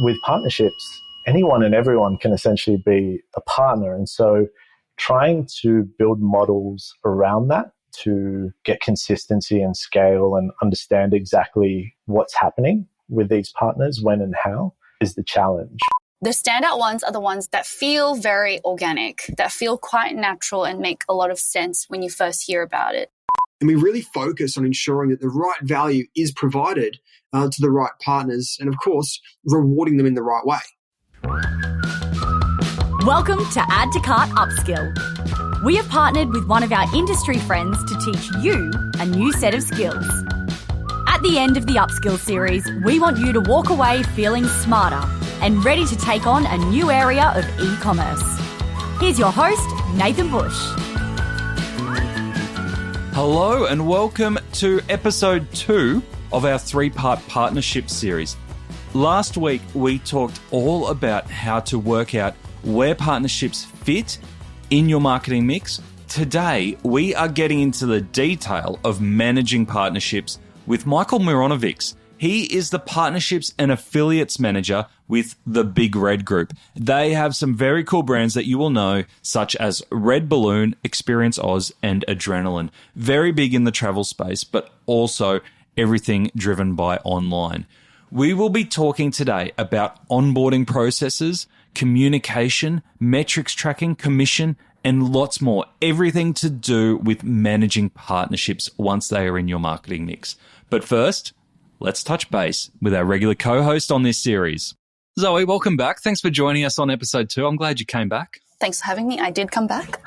with partnerships, anyone and everyone can essentially be a partner. And so trying to build models around that to get consistency and scale and understand exactly what's happening with these partners, when and how, is the challenge. The standout ones are the ones that feel very organic, that feel quite natural and make a lot of sense when you first hear about it. And we really focus on ensuring that the right value is provided to the right partners and, of course, rewarding them in the right way. Welcome to Add To Cart Upskill. We have partnered with one of our industry friends to teach you a new set of skills. At the end of the Upskill series, we want you to walk away feeling smarter and ready to take on a new area of e-commerce. Here's your host, Nathan Bush. Hello and welcome to episode 2 of our 3-part partnership series. Last week, we talked all about how to work out where partnerships fit in your marketing mix. Today, we are getting into the detail of managing partnerships with Michael Mironovic. He is the Partnerships and Affiliates Manager with the Big Red Group. They have some very cool brands that you will know, such as Red Balloon, Experience Oz, and Adrenaline. Very big in the travel space, but also everything driven by online. We will be talking today about onboarding processes, communication, metrics tracking, commission, and lots more. Everything to do with managing partnerships once they are in your marketing mix. But first, let's touch base with our regular co-host on this series. Zoe, welcome back. Thanks for joining us on episode 2. I'm glad you came back. Thanks for having me. I did come back.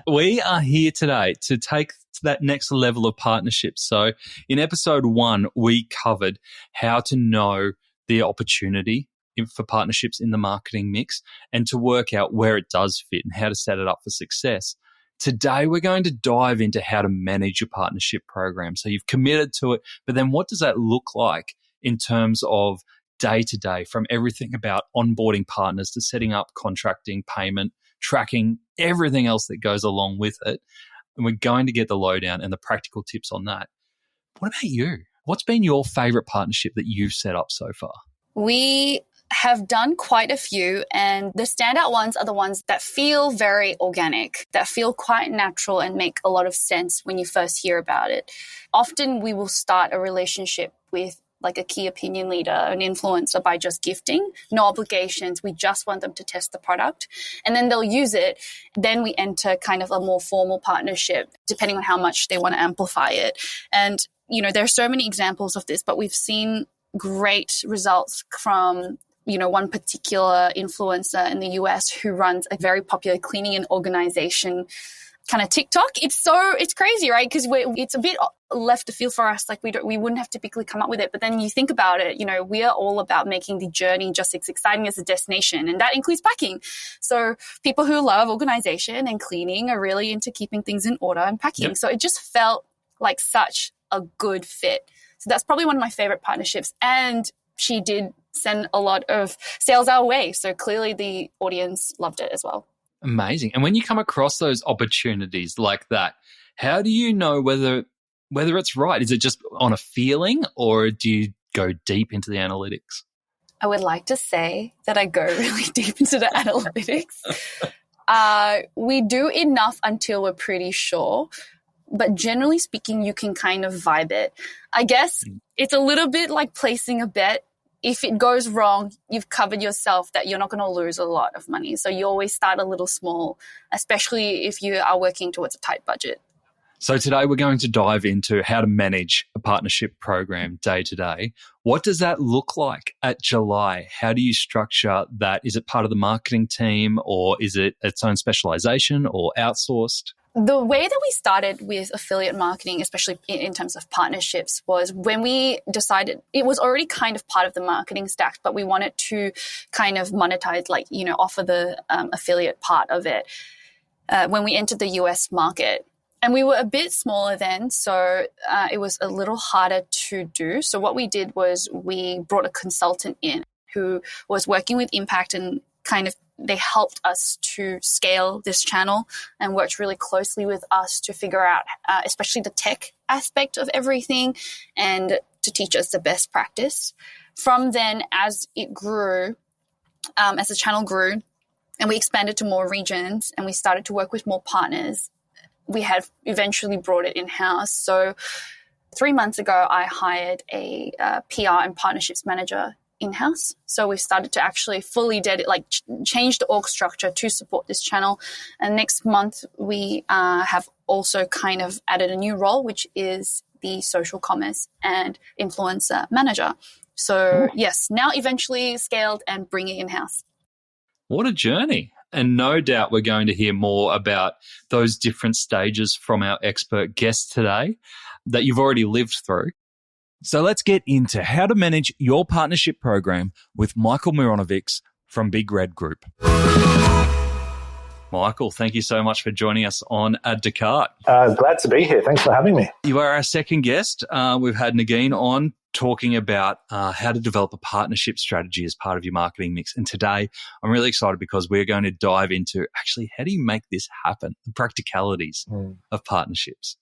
We are here today to take that next level of partnerships. So in episode 1, we covered how to know the opportunity for partnerships in the marketing mix and to work out where it does fit and how to set it up for success. Today, we're going to dive into how to manage your partnership program. So you've committed to it, but then what does that look like in terms of day to day, from everything about onboarding partners to setting up contracting, payment, tracking, everything else that goes along with it. And we're going to get the lowdown and the practical tips on that. What about you? What's been your favorite partnership that you've set up so far? We have done quite a few, and the standout ones are the ones that feel very organic, that feel quite natural and make a lot of sense when you first hear about it. Often we will start a relationship with like a key opinion leader, an influencer, by just gifting, no obligations. We just want them to test the product and then they'll use it. Then we enter kind of a more formal partnership, depending on how much they want to amplify it. And, you know, there are so many examples of this, but we've seen great results from one particular influencer in the US who runs a very popular cleaning and organization kind of TikTok. It's crazy, right? Because it's a bit left to feel for us. Like we wouldn't have typically come up with it. But then you think about it, we are all about making the journey just as exciting as the destination. And that includes packing. So people who love organization and cleaning are really into keeping things in order and packing. Yep. So it just felt like such a good fit. So that's probably one of my favorite partnerships. And she did send a lot of sales our way. So clearly the audience loved it as well. Amazing. And when you come across those opportunities like that, how do you know whether it's right? Is it just on a feeling or do you go deep into the analytics? I would like to say that I go really deep into the analytics. We do enough until we're pretty sure. But generally speaking, you can kind of vibe it. I guess it's a little bit like placing a bet. If it goes wrong, you've covered yourself that you're not going to lose a lot of money. So you always start a little small, especially if you are working towards a tight budget. So today we're going to dive into how to manage a partnership program day to day. What does that look like at July? How do you structure that? Is it part of the marketing team or is it its own specialization or outsourced? The way that we started with affiliate marketing, especially in terms of partnerships, was when we decided it was already kind of part of the marketing stack, but we wanted to kind of monetize, offer the affiliate part of it when we entered the US market. And we were a bit smaller then, so it was a little harder to do. So what we did was we brought a consultant in who was working with Impact and kind of they helped us to scale this channel and worked really closely with us to figure out, especially the tech aspect of everything and to teach us the best practice. From then, as it grew, as the channel grew, and we expanded to more regions and we started to work with more partners, we had eventually brought it in-house. So 3 months ago, I hired a PR and partnerships manager in-house. So we've started to actually fully change the org structure to support this channel. And next month, we have also kind of added a new role, which is the social commerce and influencer manager. So yes, now eventually scaled and bring it in-house. What a journey. And no doubt we're going to hear more about those different stages from our expert guest today that you've already lived through. So let's get into how to manage your partnership program with Michael Mironovic from Big Red Group. Michael, thank you so much for joining us on Add To Cart. Glad to be here. Thanks for having me. You are our second guest. We've had Nagin on talking about how to develop a partnership strategy as part of your marketing mix. And today I'm really excited because we're going to dive into actually how do you make this happen, the practicalities of partnerships.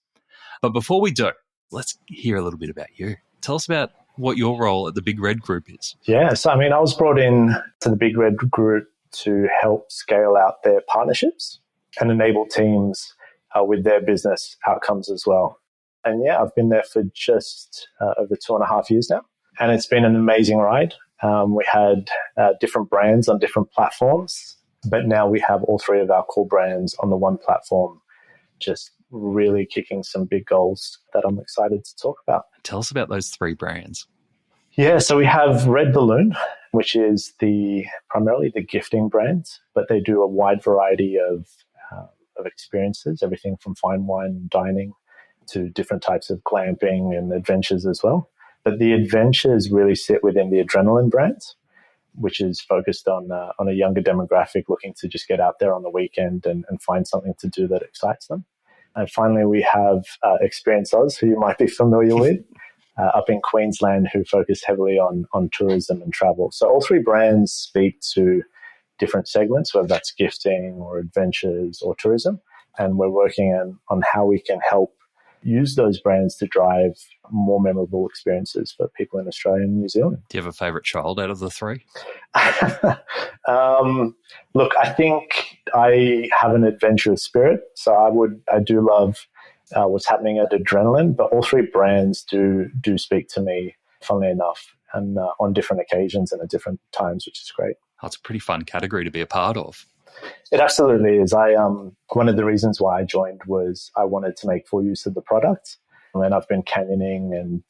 But before we do, let's hear a little bit about you. Tell us about what your role at the Big Red Group is. Yeah, so I was brought in to the Big Red Group to help scale out their partnerships and enable teams with their business outcomes as well. And yeah, I've been there for just over 2.5 years now. And it's been an amazing ride. We had different brands on different platforms, but now we have all three of our core brands on the one platform, just really kicking some big goals that I'm excited to talk about. Tell us about those three brands. Yeah, so we have Red Balloon, which is primarily the gifting brand, but they do a wide variety of experiences, everything from fine wine and dining to different types of glamping and adventures as well. But the adventures really sit within the Adrenaline brand, which is focused on a younger demographic looking to just get out there on the weekend and find something to do that excites them. And finally, we have Experience Oz, who you might be familiar with, up in Queensland, who focus heavily on tourism and travel. So all three brands speak to different segments, whether that's gifting or adventures or tourism. And we're working on how we can help use those brands to drive more memorable experiences for people in Australia and New Zealand. Do you have a favourite child out of the three? Look, I think I have an adventurous spirit. So I do love what's happening at Adrenaline, but all three brands do speak to me, funnily enough, and on different occasions and at different times, which is great. Oh, it's a pretty fun category to be a part of. It absolutely is. One of the reasons why I joined was I wanted to make full use of the product. And I've been canyoning, and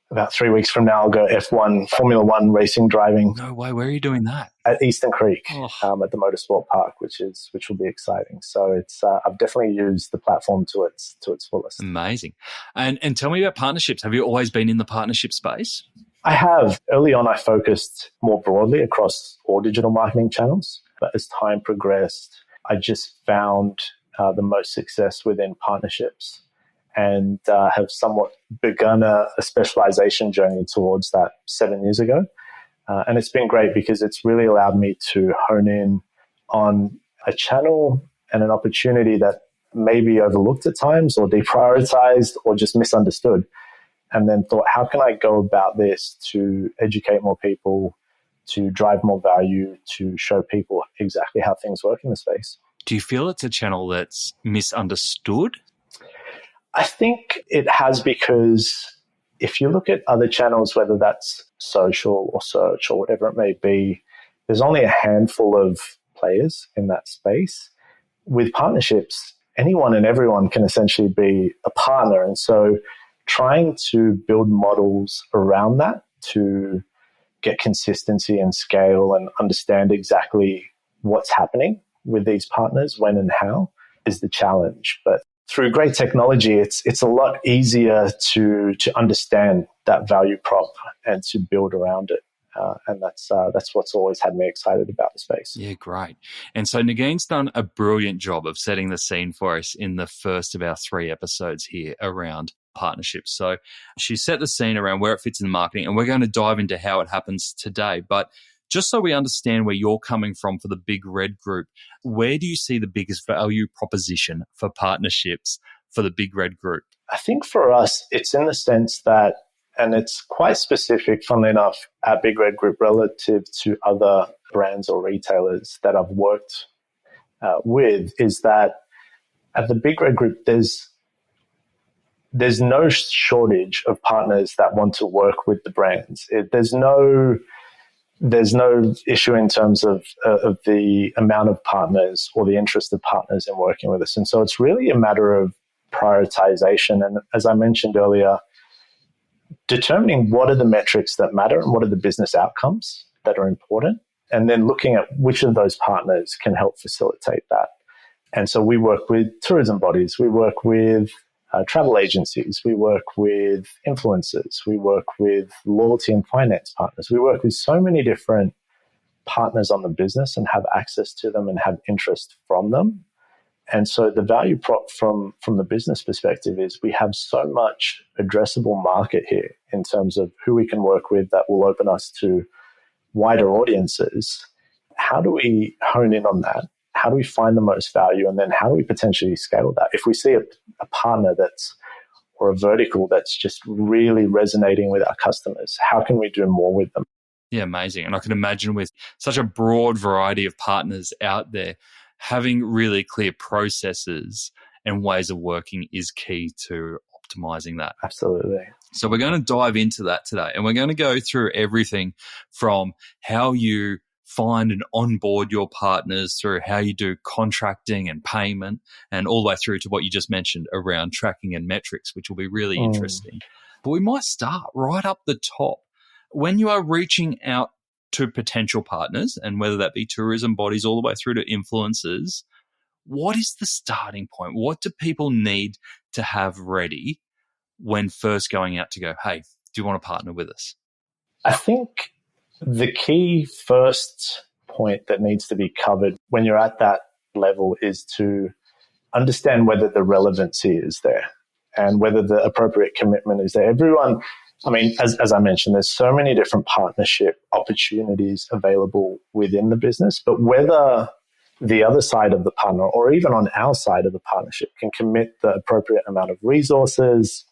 about 3 weeks from now, I'll go F1, Formula One racing driving. No way. Where are you doing that? At Eastern Creek, at the Motorsport Park, which will be exciting. So it's I've definitely used the platform to its fullest. Amazing. And tell me about partnerships. Have you always been in the partnership space? I have. Early on, I focused more broadly across all digital marketing channels. But as time progressed, I just found the most success within partnerships and have somewhat begun a specialization journey towards that 7 years ago. And it's been great because it's really allowed me to hone in on a channel and an opportunity that may be overlooked at times or deprioritized or just misunderstood. And then thought, how can I go about this to educate more people, to drive more value, to show people exactly how things work in the space? Do you feel it's a channel that's misunderstood? I think it has, because if you look at other channels, whether that's social or search or whatever it may be, there's only a handful of players in that space. With partnerships, anyone and everyone can essentially be a partner. And so trying to build models around that to get consistency and scale and understand exactly what's happening with these partners, when and how, is the challenge. But through great technology, it's a lot easier to understand that value prop and to build around it. And that's what's always had me excited about the space. Yeah, great. And so Nagin's done a brilliant job of setting the scene for us in the first of our 3 episodes here around partnerships. So she set the scene around where it fits in the marketing, and we're going to dive into how it happens today. But just so we understand where you're coming from for the Big Red Group, where do you see the biggest value proposition for partnerships for the Big Red Group? I think for us, it's in the sense that And it's quite specific, funnily enough, at Big Red Group relative to other brands or retailers that I've worked with, is that at the Big Red Group, there's no shortage of partners that want to work with the brands. There's no issue in terms of the amount of partners or the interest of partners in working with us. And so it's really a matter of prioritization. And as I mentioned earlier, determining what are the metrics that matter and what are the business outcomes that are important, and then looking at which of those partners can help facilitate that. And so we work with tourism bodies, we work with travel agencies, we work with influencers, we work with loyalty and finance partners. We work with so many different partners on the business and have access to them and have interest from them. And so the value prop from the business perspective is we have so much addressable market here in terms of who we can work with that will open us to wider audiences. How do we hone in on that? How do we find the most value? And then how do we potentially scale that? If we see a partner or a vertical that's just really resonating with our customers, how can we do more with them? Yeah, amazing. And I can imagine with such a broad variety of partners out there, having really clear processes and ways of working is key to optimizing that. Absolutely. So we're going to dive into that today, and we're going to go through everything from how you find and onboard your partners, through how you do contracting and payment, and all the way through to what you just mentioned around tracking and metrics, which will be really interesting. But we might start right up the top. When you are reaching out to potential partners, and whether that be tourism bodies all the way through to influencers, what is the starting point? What do people need to have ready when first going out to go, hey, do you want to partner with us? I think the key first point that needs to be covered when you're at that level is to understand whether the relevancy is there and whether the appropriate commitment is there. Everyone, I mean, as I mentioned, there's so many different partnership opportunities available within the business, but whether the other side of the partner or even on our side of the partnership can commit the appropriate amount of resources,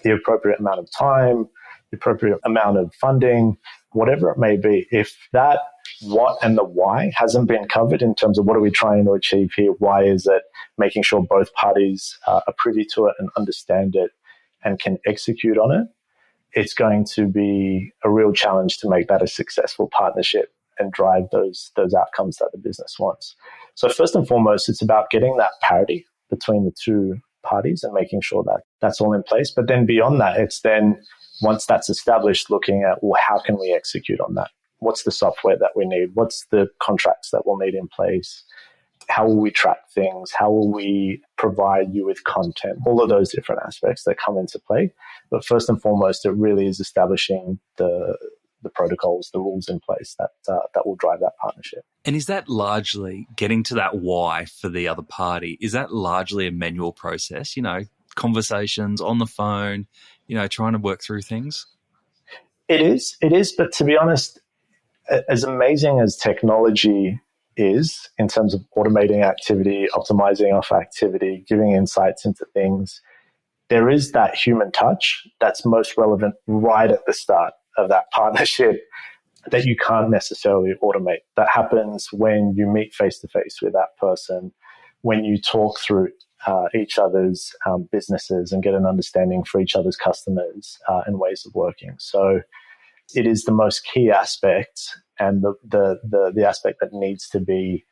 the appropriate amount of time, the appropriate amount of funding, whatever it may be, if that what and the why hasn't been covered in terms of what are we trying to achieve here, why is it, making sure both parties are privy to it and understand it and can execute on it, it's going to be a real challenge to make that a successful partnership and drive those outcomes that the business wants. So first and foremost, it's about getting that parity between the two parties and making sure that that's all in place. But then beyond that, it's then once that's established, looking at, well, how can we execute on that? What's the software that we need? What's the contracts that we'll need in place? How will we track things? How will we provide you with content? All of those different aspects that come into play. But first and foremost, it really is establishing the protocols, the rules in place that will drive that partnership. And is that largely getting to that why for the other party? Is that largely a manual process? You know, conversations on the phone, you know, trying to work through things? It is. But to be honest, as amazing as technology is in terms of automating activity, optimizing off activity, giving insights into things, there is that human touch that's most relevant right at the start of that partnership that you can't necessarily automate. That happens when you meet face-to-face with that person, when you talk through each other's businesses and get an understanding for each other's customers and ways of working. So it is the most key aspect and the aspect that needs to be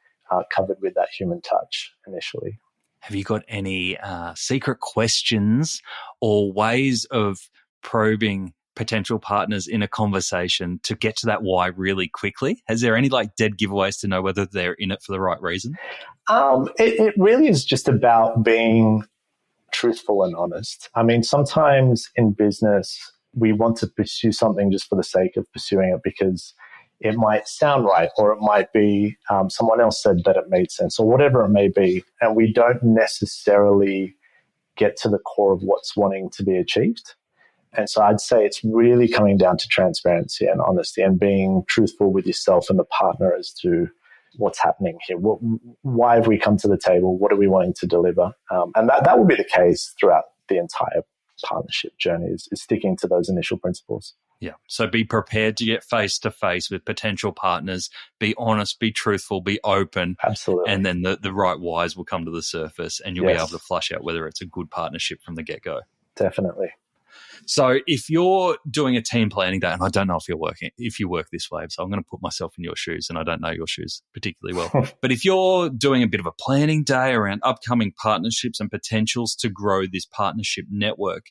covered with that human touch initially. Have you got any secret questions or ways of probing potential partners in a conversation to get to that why really quickly? Is there any like dead giveaways to know whether they're in it for the right reason? It really is just about being truthful and honest. I mean, sometimes in business, we want to pursue something just for the sake of pursuing it because it might sound right, or it might be someone else said that it made sense, or whatever it may be. And we don't necessarily get to the core of what's wanting to be achieved. And so I'd say it's really coming down to transparency and honesty and being truthful with yourself and the partner as to what's happening here. Why have we come to the table? What are we wanting to deliver? And that will be the case throughout the entire partnership journey is sticking to those initial principles. Yeah. So be prepared to get face to face with potential partners. Be honest, be truthful, be open. Absolutely. And then the right whys will come to the surface and you'll be able to flush out whether it's a good partnership from the get-go. Definitely. So if you're doing a team planning day, and I don't know if you work this way, so I'm going to put myself in your shoes, and I don't know your shoes particularly well. But if you're doing a bit of a planning day around upcoming partnerships and potentials to grow this partnership network,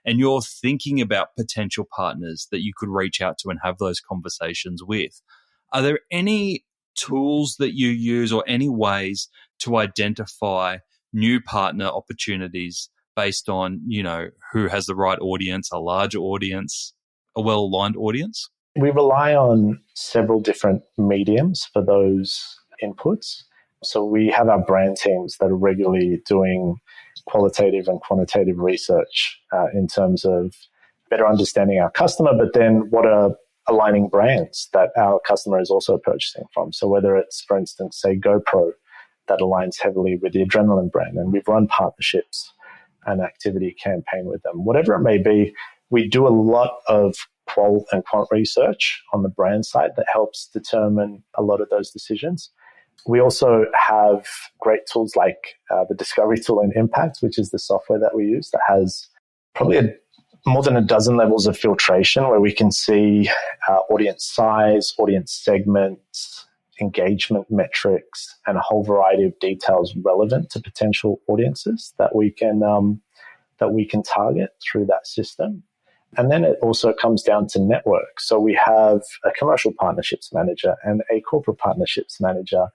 and you're thinking about potential partners that you could reach out to and have those conversations with, are there any tools that you use or any ways to identify new partner opportunities based on, who has the right audience, a larger audience, a well-aligned audience? We rely on several different mediums for those inputs. So we have our brand teams that are regularly doing qualitative and quantitative research in terms of better understanding our customer, but then what are aligning brands that our customer is also purchasing from. So whether it's, for instance, say GoPro, that aligns heavily with the Adrenaline brand, and we've run partnerships and activity campaign with them. Whatever it may be, we do a lot of qual and quant research on the brand side that helps determine a lot of those decisions. We also have great tools like the discovery tool in Impact, which is the software that we use that has probably more than a dozen levels of filtration where we can see audience size, audience segments, engagement metrics, and a whole variety of details relevant to potential audiences that we can target through that system. And then it also comes down to network. So we have a commercial partnerships manager and a corporate partnerships manager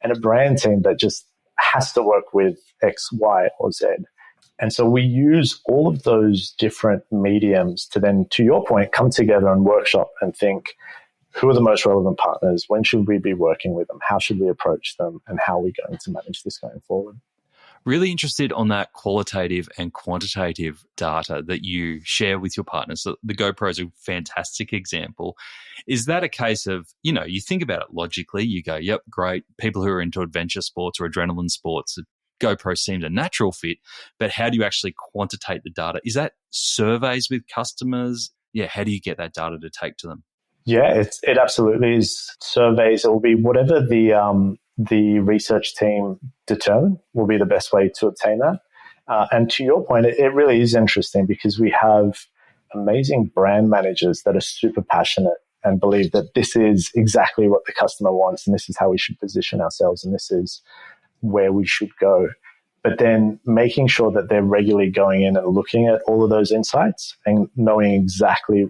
and a brand team that just has to work with X, Y, or Z. And so we use all of those different mediums to then, to your point, come together and workshop and think, who are the most relevant partners? When should we be working with them? How should we approach them? And how are we going to manage this going forward? Really interested on that qualitative and quantitative data that you share with your partners. So the GoPro is a fantastic example. Is that a case of, you think about it logically, you go, yep, great. People who are into adventure sports or adrenaline sports, GoPro seems a natural fit, but how do you actually quantitate the data? Is that surveys with customers? Yeah, how do you get that data to take to them? Yeah, it absolutely is surveys. It will be whatever the research team determine will be the best way to obtain that. And to your point, it really is interesting because we have amazing brand managers that are super passionate and believe that this is exactly what the customer wants and this is how we should position ourselves and this is where we should go. But then making sure that they're regularly going in and looking at all of those insights and knowing exactly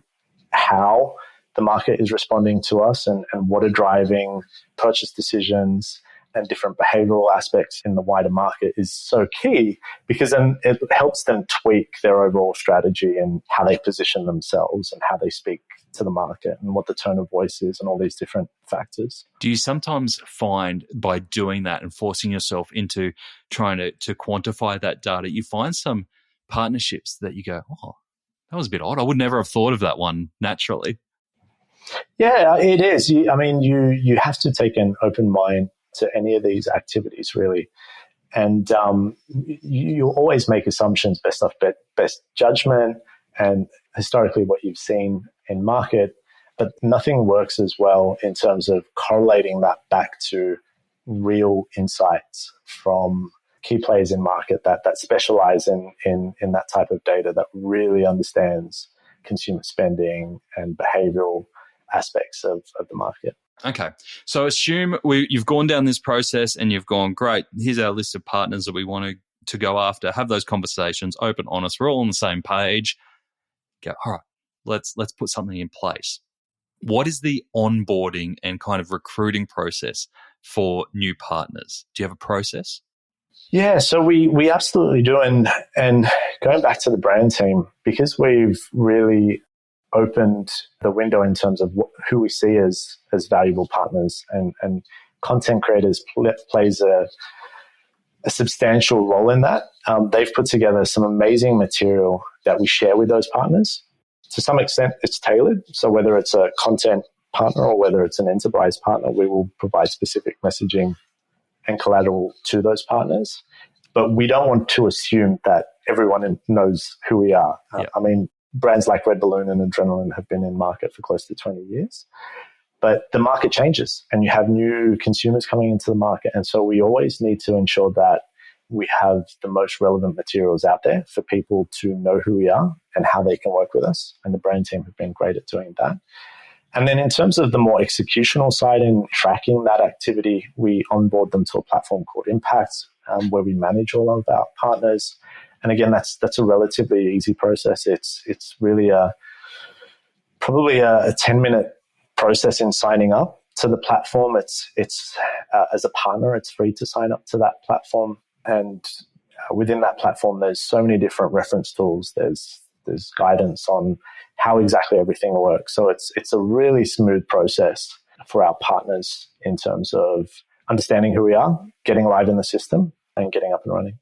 how the market is responding to us and what are driving purchase decisions and different behavioral aspects in the wider market is so key because then it helps them tweak their overall strategy and how they position themselves and how they speak to the market and what the tone of voice is and all these different factors. Do you sometimes find by doing that and forcing yourself into trying to quantify that data, you find some partnerships that you go, oh, that was a bit odd. I would never have thought of that one naturally. Yeah, it is. You have to take an open mind to any of these activities, really. And you'll always make assumptions based off best judgment and historically what you've seen in market, but nothing works as well in terms of correlating that back to real insights from key players in market that specialize in that type of data that really understands consumer spending and behavioral aspects of the market. Okay. So assume you've gone down this process and you've gone, great, here's our list of partners that we want to go after, have those conversations, open, honest, we're all on the same page. Go, all right, let's put something in place. What is the onboarding and kind of recruiting process for new partners? Do you have a process? Yeah, so we absolutely do. And going back to the brand team, because we've really opened the window in terms of who we see as valuable partners and content creators plays a substantial role in that. They've put together some amazing material that we share with those partners. To some extent, it's tailored. So whether it's a content partner or whether it's an enterprise partner, we will provide specific messaging and collateral to those partners. But we don't want to assume that everyone knows who we are. I mean, brands like Red Balloon and Adrenaline have been in market for close to 20 years. But the market changes and you have new consumers coming into the market. And so we always need to ensure that we have the most relevant materials out there for people to know who we are and how they can work with us. And the brand team have been great at doing that. And then in terms of the more executional side and tracking that activity, we onboard them to a platform called Impact, where we manage all of our partners. And again, that's a relatively easy process. It's really probably a 10-minute process in signing up to the platform. It's as a partner, it's free to sign up to that platform. And within that platform, there's so many different reference tools. There's guidance on how exactly everything works. So it's a really smooth process for our partners in terms of understanding who we are, getting live in the system, and getting up and running.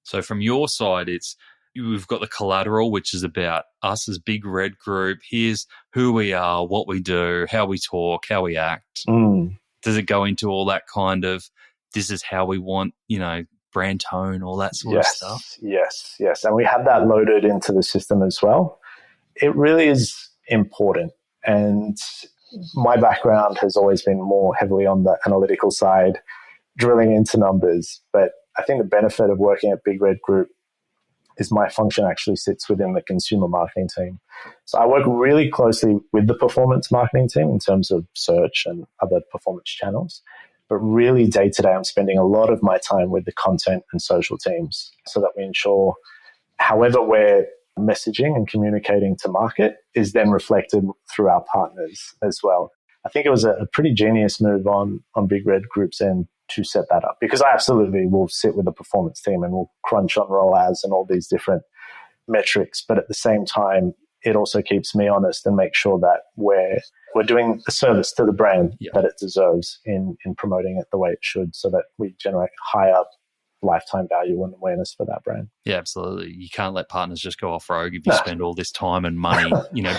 So from your side, we've got the collateral, which is about us as Big Red Group. Here's who we are, what we do, how we talk, how we act. Does it go into all that kind of, this is how we want, brand tone, all that sort of stuff? Yes. And we have that loaded into the system as well. It really is important. And my background has always been more heavily on the analytical side, drilling into numbers. But I think the benefit of working at Big Red Group is my function actually sits within the consumer marketing team. So I work really closely with the performance marketing team in terms of search and other performance channels. But really day to day, I'm spending a lot of my time with the content and social teams so that we ensure however we're messaging and communicating to market is then reflected through our partners as well. I think it was a pretty genius move on Big Red Group's end to set that up, because I absolutely will sit with the performance team and we'll crunch on ROAS and all these different metrics. But at the same time, it also keeps me honest and make sure that we're doing a service to the brand that it deserves in promoting it the way it should, so that we generate higher lifetime value and awareness for that brand. Yeah, absolutely. You can't let partners just go off rogue if you spend all this time and money,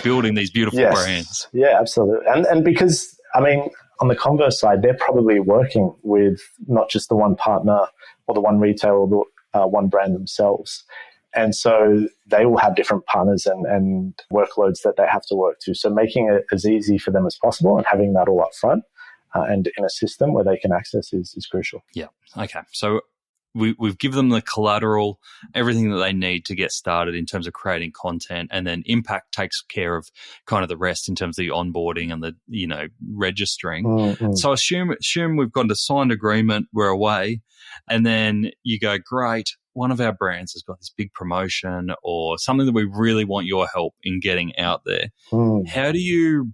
building these beautiful brands. Yeah, absolutely. And because, I mean, on the converse side, they're probably working with not just the one partner or the one retailer or the one brand themselves. And so they will have different partners and workloads that they have to work to. So making it as easy for them as possible and having that all up front and in a system where they can access is crucial. Yeah. Okay. So we've given them the collateral, everything that they need to get started in terms of creating content, and then Impact takes care of kind of the rest in terms of the onboarding and the, registering. Mm-hmm. So assume we've got a signed agreement, we're away, and then you go, great, one of our brands has got this big promotion or something that we really want your help in getting out there. How do you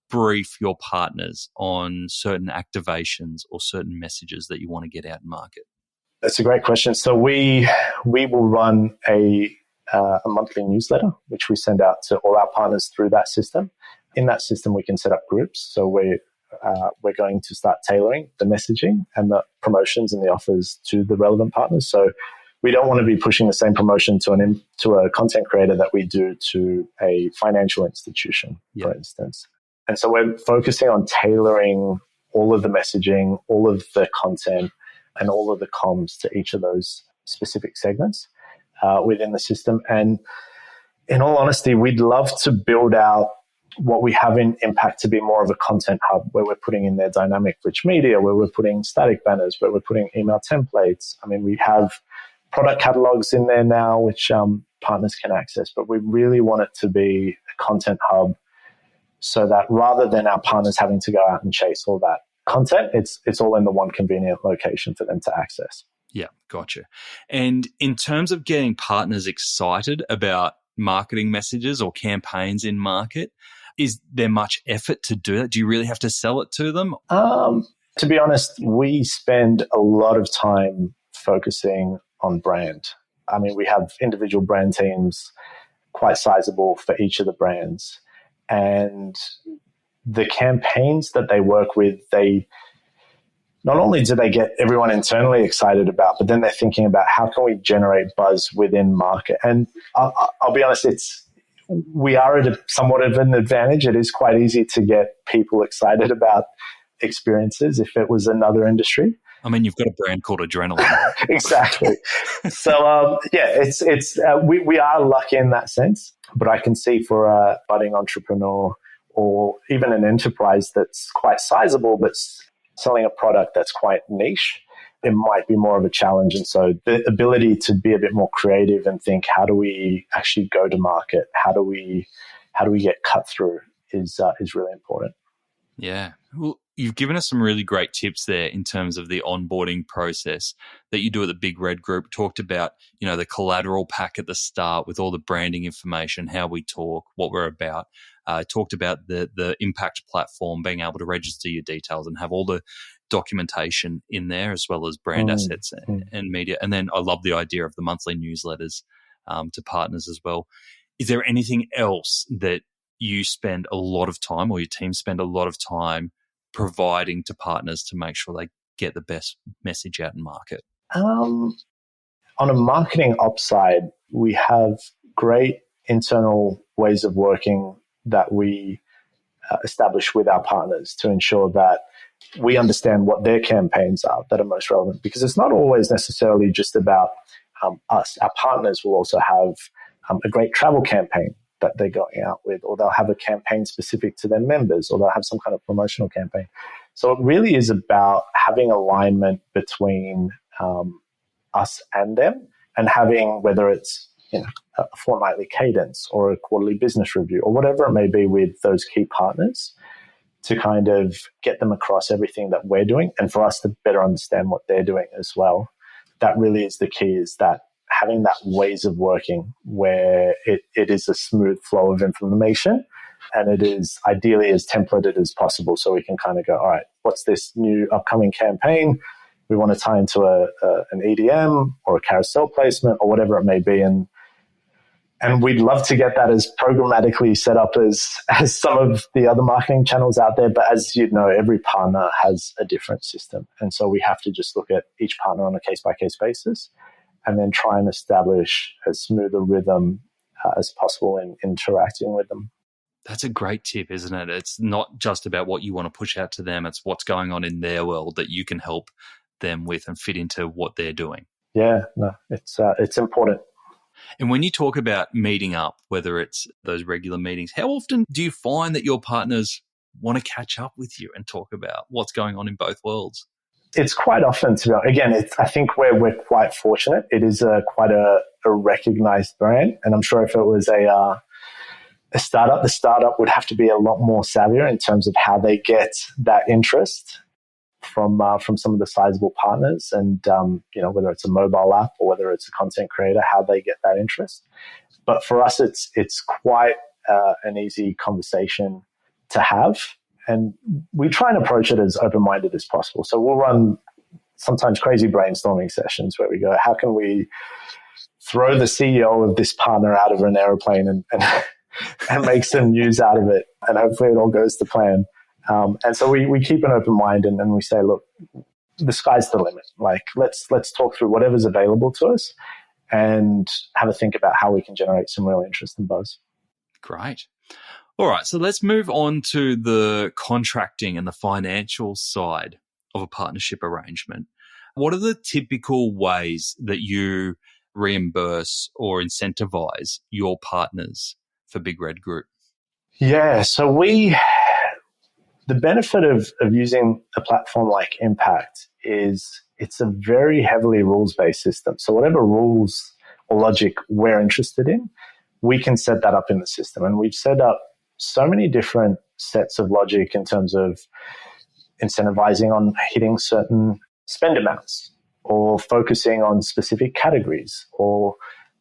brief your partners on certain activations or certain messages that you want to get out in market? That's a great question. So we will run a monthly newsletter, which we send out to all our partners through that system. In that system, we can set up groups. So we're going to start tailoring the messaging and the promotions and the offers to the relevant partners. So we don't want to be pushing the same promotion to a content creator that we do to a financial institution, for instance. And so we're focusing on tailoring all of the messaging, all of the content, and all of the comms to each of those specific segments within the system. And in all honesty, we'd love to build out what we have in Impact to be more of a content hub, where we're putting in their dynamic rich media, where we're putting static banners, where we're putting email templates. I mean, we have product catalogs in there now, which partners can access, but we really want it to be a content hub so that rather than our partners having to go out and chase all that content, it's all in the one convenient location for them to access. Yeah, gotcha. And in terms of getting partners excited about marketing messages or campaigns in market, is there much effort to do that? Do you really have to sell it to them? To be honest, we spend a lot of time focusing on brand. I mean, we have individual brand teams, quite sizable for each of the brands. And the campaigns that they work with, they not only do they get everyone internally excited about, but then they're thinking about how can we generate buzz within market. And I'll be honest, we are at somewhat of an advantage. It is quite easy to get people excited about experiences if it was another industry. I mean, you've got a brand called Adrenaline. Exactly. So, we are lucky in that sense, but I can see for a budding entrepreneur or even an enterprise that's quite sizable, but selling a product that's quite niche, it might be more of a challenge. And so the ability to be a bit more creative and think, how do we actually go to market? How do we get cut through is really important. Yeah. Well, you've given us some really great tips there in terms of the onboarding process that you do at the Big Red Group. Talked about, the collateral pack at the start with all the branding information, how we talk, what we're about. Talked about the impact platform, being able to register your details and have all the documentation in there, as well as brand assets and media. And then I love the idea of the monthly newsletters to partners as well. Is there anything else that you spend a lot of time, or your team spend a lot of time providing to partners to make sure they get the best message out in market? On a marketing ops side, we have great internal ways of working that we establish with our partners to ensure that we understand what their campaigns are that are most relevant, because it's not always necessarily just about us. Our partners will also have a great travel campaign that they're going out with, or they'll have a campaign specific to their members, or they'll have some kind of promotional campaign. So it really is about having alignment between us and them, and having, whether it's a fortnightly cadence or a quarterly business review or whatever it may be with those key partners, to kind of get them across everything that we're doing and for us to better understand what they're doing as well. That really is the key, is that having that ways of working where it is a smooth flow of information, and it is ideally as templated as possible, so we can kind of go, all right, what's this new upcoming campaign? We want to tie into an EDM or a carousel placement or whatever it may be. And we'd love to get that as programmatically set up as some of the other marketing channels out there. But as you know, every partner has a different system. And so we have to just look at each partner on a case-by-case basis, and then try and establish as smooth a rhythm as possible in interacting with them. That's a great tip, isn't it? It's not just about what you want to push out to them. It's what's going on in their world that you can help them with and fit into what they're doing. Yeah, no, it's important. And when you talk about meeting up, whether it's those regular meetings, how often do you find that your partners want to catch up with you and talk about what's going on in both worlds? It's quite often, I think we're quite fortunate. It is quite a recognized brand. And I'm sure if it was a startup, the startup would have to be a lot more savvier in terms of how they get that interest from some of the sizable partners, and whether it's a mobile app or whether it's a content creator, how they get that interest. But for us, it's quite an easy conversation to have, and we try and approach it as open-minded as possible. So we'll run sometimes crazy brainstorming sessions where we go, how can we throw the CEO of this partner out of an aeroplane and make some news out of it, and hopefully it all goes to plan. And so we keep an open mind, and we say, look, the sky's the limit. Like, let's talk through whatever's available to us and have a think about how we can generate some real interest and buzz. Great. All right, so let's move on to the contracting and the financial side of a partnership arrangement. What are the typical ways that you reimburse or incentivize your partners for Big Red Group? Yeah, so the benefit of using a platform like Impact is it's a very heavily rules-based system. So whatever rules or logic we're interested in, we can set that up in the system. And we've set up so many different sets of logic in terms of incentivizing on hitting certain spend amounts, or focusing on specific categories, or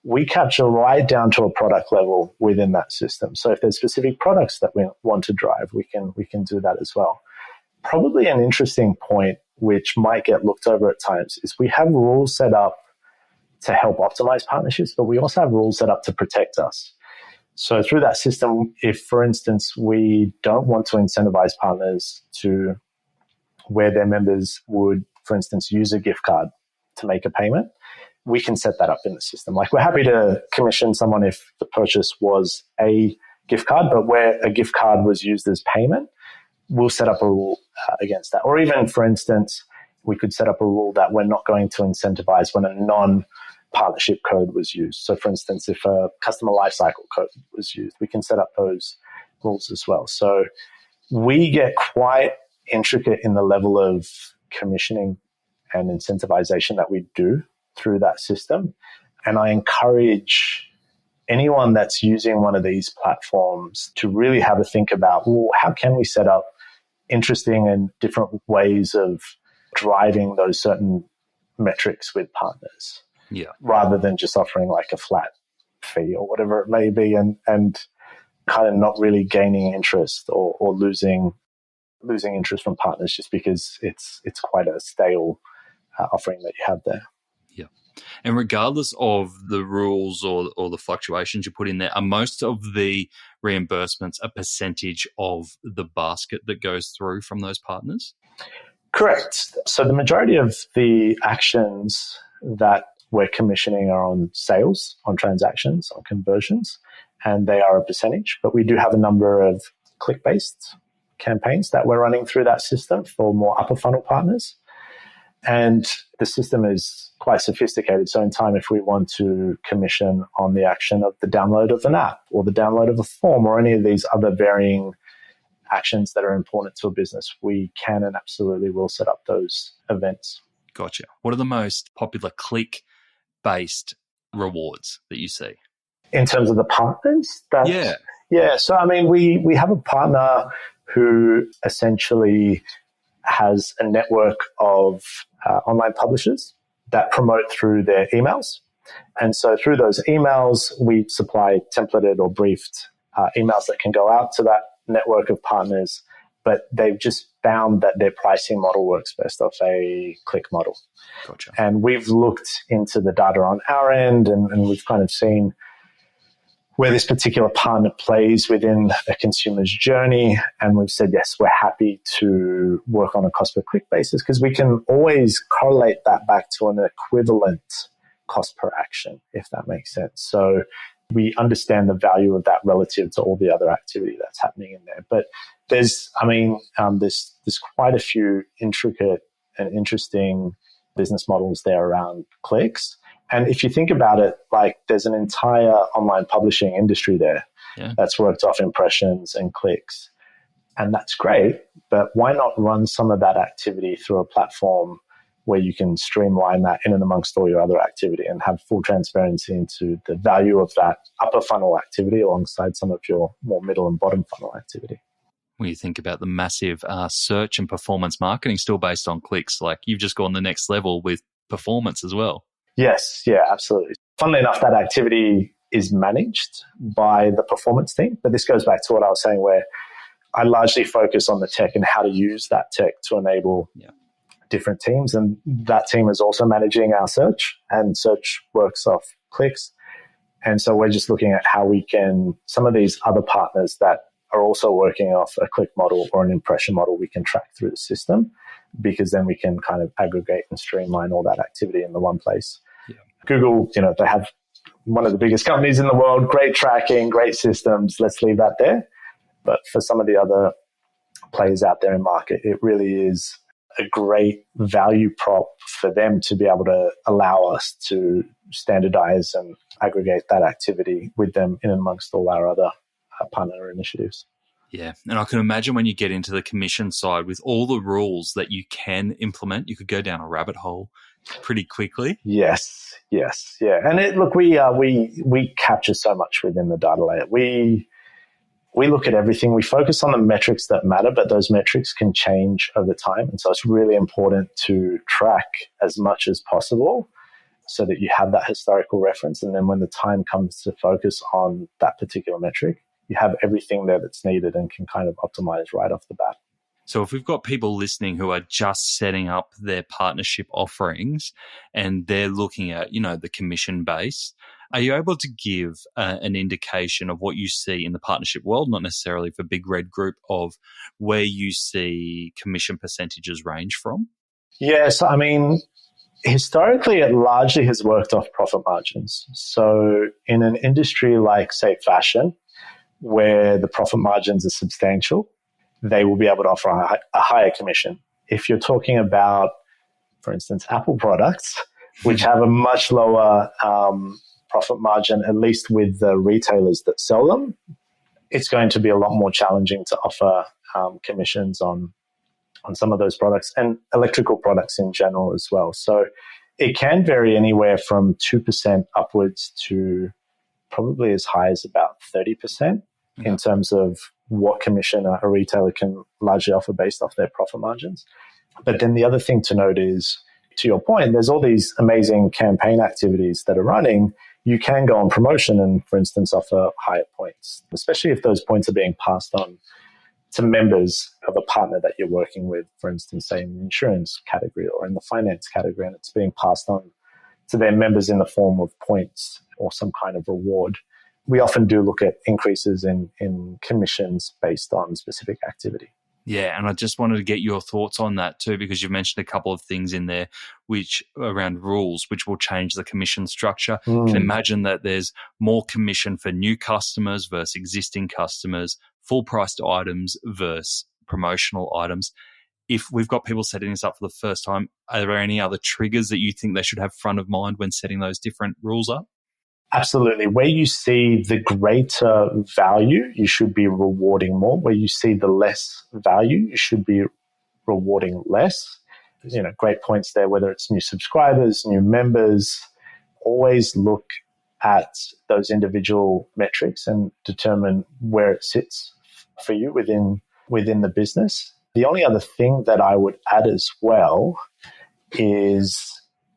we capture right down to a product level within that system. So if there's specific products that we want to drive, we can do that as well. Probably an interesting point, which might get looked over at times, is we have rules set up to help optimize partnerships, but we also have rules set up to protect us. So through that system, if, for instance, we don't want to incentivize partners to where their members would, for instance, use a gift card to make a payment, we can set that up in the system. Like, we're happy to commission someone if the purchase was a gift card, but where a gift card was used as payment, we'll set up a rule against that. Or even, for instance, we could set up a rule that we're not going to incentivize when a non-partnership code was used. So for instance, if a customer lifecycle code was used, we can set up those rules as well. So we get quite intricate in the level of commissioning and incentivization that we do through that system. And I encourage anyone that's using one of these platforms to really have a think about, well, how can we set up interesting and different ways of driving those certain metrics with partners, rather than just offering like a flat fee or whatever it may be, and kind of not really gaining interest or losing interest from partners just because it's quite a stale offering that you have there. Yeah. And regardless of the rules or the fluctuations you put in there, are most of the reimbursements a percentage of the basket that goes through from those partners? Correct. So the majority of the actions that we're commissioning are on sales, on transactions, on conversions, and they are a percentage. But we do have a number of click-based campaigns that we're running through that system for more upper funnel partners. And the system is quite sophisticated. So in time, if we want to commission on the action of the download of an app or the download of a form or any of these other varying actions that are important to a business, we can and absolutely will set up those events. Gotcha. What are the most popular click-based rewards that you see? In terms of the partners? Yeah. So, I mean, we have a partner who essentially has a network of online publishers that promote through their emails. And so through those emails, we supply templated or briefed emails that can go out to that network of partners, but they've just found that their pricing model works best off a click model. Gotcha. And we've looked into the data on our end and we've kind of seen where this particular partner plays within a consumer's journey. And we've said, yes, we're happy to work on a cost per click basis because we can always correlate that back to an equivalent cost per action, if that makes sense. So we understand the value of that relative to all the other activity that's happening in there. But there's quite a few intricate and interesting business models there around clicks. And if you think about it, like there's an entire online publishing industry there that's worked off impressions and clicks. And that's great, but why not run some of that activity through a platform where you can streamline that in and amongst all your other activity and have full transparency into the value of that upper funnel activity alongside some of your more middle and bottom funnel activity. When you think about the massive search and performance marketing still based on clicks, like you've just gone the next level with performance as well. Yes, yeah, absolutely. Funnily enough, that activity is managed by the performance team. But this goes back to what I was saying where I largely focus on the tech and how to use that tech to enable different teams. And that team is also managing our search, and search works off clicks. And so we're just looking at how we can, some of these other partners that are also working off a click model or an impression model, we can track through the system because then we can kind of aggregate and streamline all that activity in the one place. Yeah. Google, they have one of the biggest companies in the world, great tracking, great systems. Let's leave that there. But for some of the other players out there in market, it really is a great value prop for them to be able to allow us to standardize and aggregate that activity with them in amongst all our other partner initiatives. Yeah. And I can imagine when you get into the commission side with all the rules that you can implement, you could go down a rabbit hole pretty quickly. Yes. Yeah. And we capture so much within the data layer. We look at everything. We focus on the metrics that matter, but those metrics can change over time. And so it's really important to track as much as possible so that you have that historical reference. And then when the time comes to focus on that particular metric, you have everything there that's needed and can kind of optimize right off the bat. So if we've got people listening who are just setting up their partnership offerings and they're looking at, the commission base, are you able to give an indication of what you see in the partnership world, not necessarily for Big Red Group, of where you see commission percentages range from? Yes, I mean, historically, it largely has worked off profit margins. So in an industry like, say, fashion, where the profit margins are substantial, they will be able to offer a higher commission. If you're talking about for instance, Apple products, which have a much lower profit margin, at least with the retailers that sell them, it's going to be a lot more challenging to offer commissions on some of those products and electrical products in general as well. So it can vary anywhere from 2% upwards to probably as high as about 30% in terms of what commission a retailer can largely offer based off their profit margins. But then the other thing to note is, to your point, there's all these amazing campaign activities that are running. You can go on promotion and, for instance, offer higher points, especially if those points are being passed on to members of a partner that you're working with, for instance, say in the insurance category or in the finance category, and it's being passed on to their members in the form of points or some kind of reward. We often do look at increases in commissions based on specific activity. Yeah, and I just wanted to get your thoughts on that too, because you've mentioned a couple of things in there which around rules, which will change the commission structure. You can imagine that there's more commission for new customers versus existing customers, full-priced items versus promotional items. If we've got people setting this up for the first time, are there any other triggers that you think they should have front of mind when setting those different rules up? Absolutely. Where you see the greater value, you should be rewarding more. Where you see the less value, you should be rewarding less. Great points there, whether it's new subscribers, new members. Always look at those individual metrics and determine where it sits for you within the business. The only other thing that I would add as well is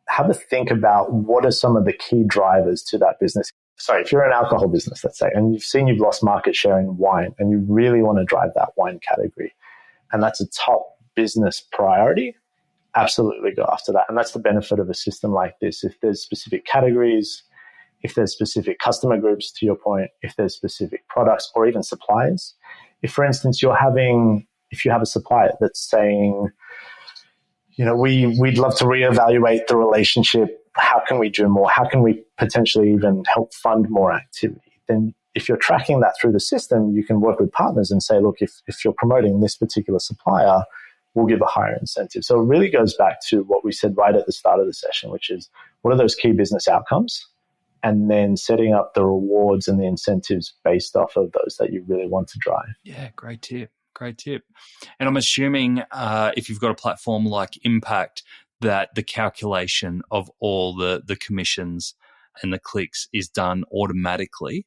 have a think about what are some of the key drivers to that business. Sorry, if you're an alcohol business, let's say, and you've lost market share in wine and you really want to drive that wine category, and that's a top business priority, absolutely go after that. And that's the benefit of a system like this. If there's specific categories, if there's specific customer groups, to your point, if there's specific products or even suppliers. If, for instance, if you have a supplier that's saying, we'd love to reevaluate the relationship. How can we do more? How can we potentially even help fund more activity? Then if you're tracking that through the system, you can work with partners and say, look, if you're promoting this particular supplier, we'll give a higher incentive. So it really goes back to what we said right at the start of the session, which is what are those key business outcomes? And then setting up the rewards and the incentives based off of those that you really want to drive. Yeah, great tip. Great tip. And I'm assuming if you've got a platform like Impact, that the calculation of all the commissions and the clicks is done automatically.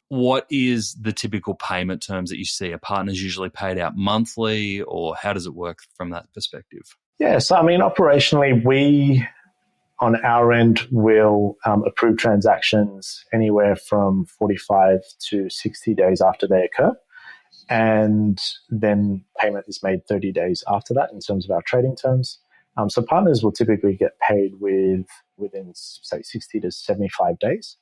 What is the typical payment terms that you see? Are partners usually paid out monthly, or how does it work from that perspective? Yeah, so operationally, we on our end will approve transactions anywhere from 45 to 60 days after they occur. And then payment is made 30 days after that in terms of our trading terms. So partners will typically get paid within, say, 60 to 75 days.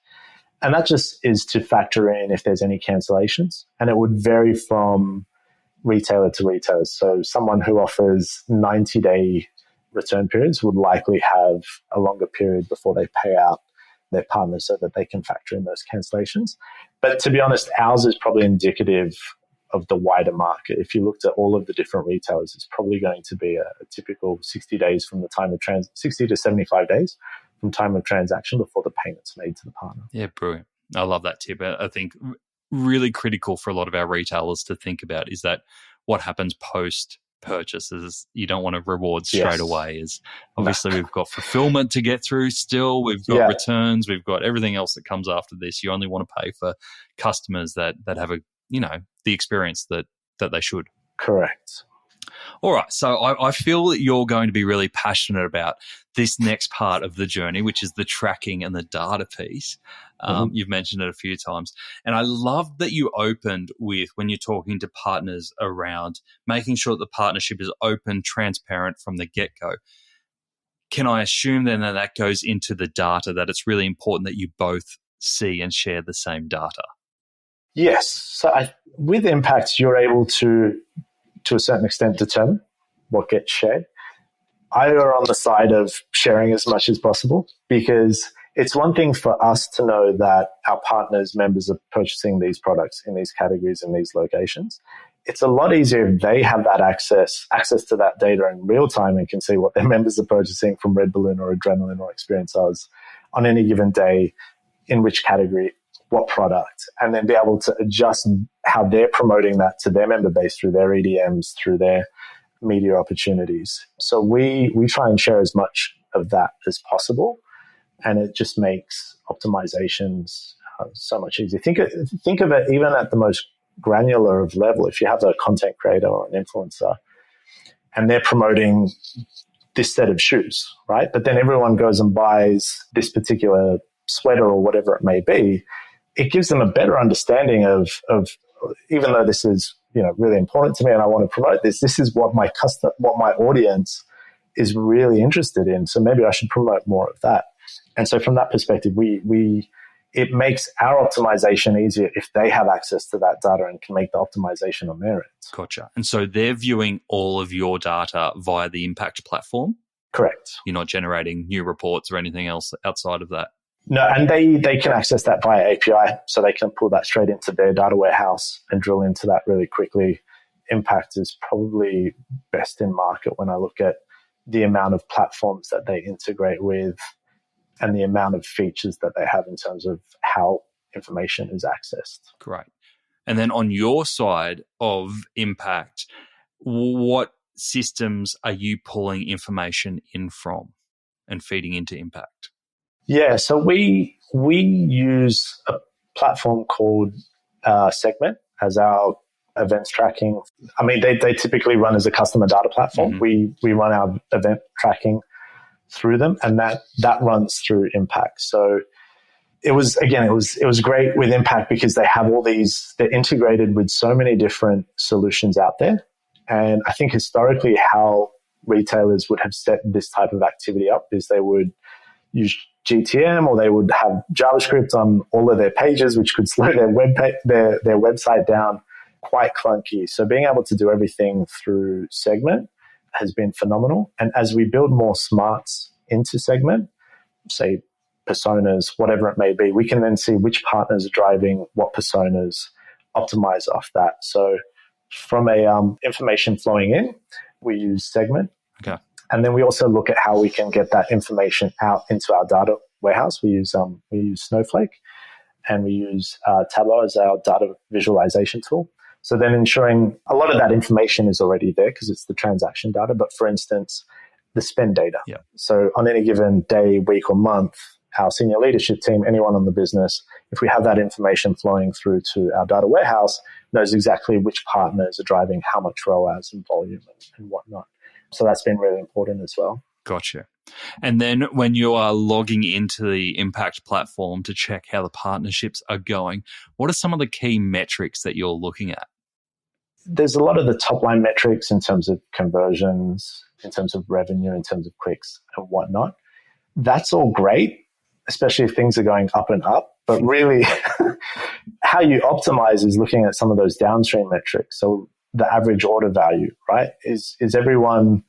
And that just is to factor in if there's any cancellations. And it would vary from retailer to retailer. So someone who offers 90-day return periods would likely have a longer period before they pay out their partners so that they can factor in those cancellations. But to be honest, ours is probably indicative of the wider market. If you looked at all of the different retailers, it's probably going to be a typical 60 days from the time of 60 to 75 days from time of transaction before the payment's made to the partner. Yeah, brilliant. I love that tip. I think really critical for a lot of our retailers to think about is that what happens post purchases. You don't want to reward straight away. As obviously we've got fulfillment to get through still, we've got returns, we've got everything else that comes after this. You only want to pay for customers that have the experience that they should. Correct. All right. So I feel that you're going to be really passionate about this next part of the journey, which is the tracking and the data piece. You've mentioned it a few times. And I love that you opened with, when you're talking to partners, around making sure that the partnership is open, transparent from the get-go. Can I assume then that goes into the data, that it's really important that you both see and share the same data? Yes. So with Impact, you're able to a certain extent, determine what gets shared. I are on the side of sharing as much as possible, because it's one thing for us to know that our partners, members are purchasing these products in these categories in these locations. it's a lot easier if they have that access to that data in real time and can see what their members are purchasing from Red Balloon or Adrenaline or Experience Oz on any given day, in which category, what product, and then be able to adjust how they're promoting that to their member base through their EDMs, through their media opportunities. So we try and share as much of that as possible, and it just makes optimizations so much easier. Think of it even at the most granular of level. If you have a content creator or an influencer and they're promoting this set of shoes, right? But then everyone goes and buys this particular sweater or whatever it may be, it gives them a better understanding of even though this is, really important to me and I want to promote this is what my audience is really interested in. So maybe I should promote more of that. And so from that perspective, it makes our optimization easier if they have access to that data and can make the optimization on their end. Gotcha. And so they're viewing all of your data via the Impact platform? Correct. You're not generating new reports or anything else outside of that? No, and they can access that via API, so they can pull that straight into their data warehouse and drill into that really quickly. Impact is probably best in market when I look at the amount of platforms that they integrate with and the amount of features that they have in terms of how information is accessed. Great. And then on your side of Impact, what systems are you pulling information in from and feeding into Impact? Yeah, so we use a platform called Segment as our events tracking. I mean, they typically run as a customer data platform. Mm-hmm. We run our event tracking through them, and that runs through Impact. So it was great with Impact because they have they're integrated with so many different solutions out there. And I think historically how retailers would have set this type of activity up is they would use GTM or they would have JavaScript on all of their pages, which could slow their website down quite clunky. So being able to do everything through Segment has been phenomenal. And as we build more smarts into Segment, say personas, whatever it may be, we can then see which partners are driving what personas, optimize off that. So from a information flowing in, we use Segment. Okay. And then we also look at how we can get that information out into our data warehouse. We use Snowflake, and we use Tableau as our data visualization tool. So then ensuring a lot of that information is already there because it's the transaction data. But for instance, the spend data. Yeah. So on any given day, week, or month, our senior leadership team, anyone on the business, if we have that information flowing through to our data warehouse, knows exactly which partners are driving how much ROAS and volume and whatnot. So that's been really important as well. Gotcha. And then when you are logging into the Impact platform to check how the partnerships are going, what are some of the key metrics that you're looking at? There's a lot of the top line metrics in terms of conversions, in terms of revenue, in terms of clicks and whatnot. That's all great, especially if things are going up and up. But really, how you optimize is looking at some of those downstream metrics. So the average order value, right? Is everyone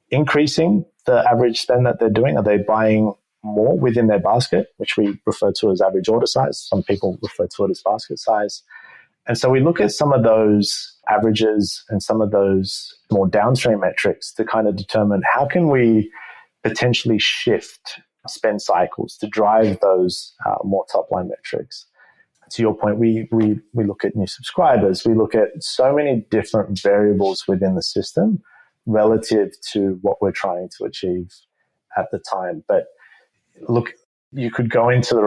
increasing the average spend that they're doing? Are they buying more within their basket, which we refer to as average order size? Some people refer to it as basket size. And so we look at some of those averages and some of those more downstream metrics to kind of determine how can we potentially shift spend cycles to drive those more top-line metrics. To your point, we look at new subscribers. We look at so many different variables within the system relative to what we're trying to achieve at the time. But look, you could go into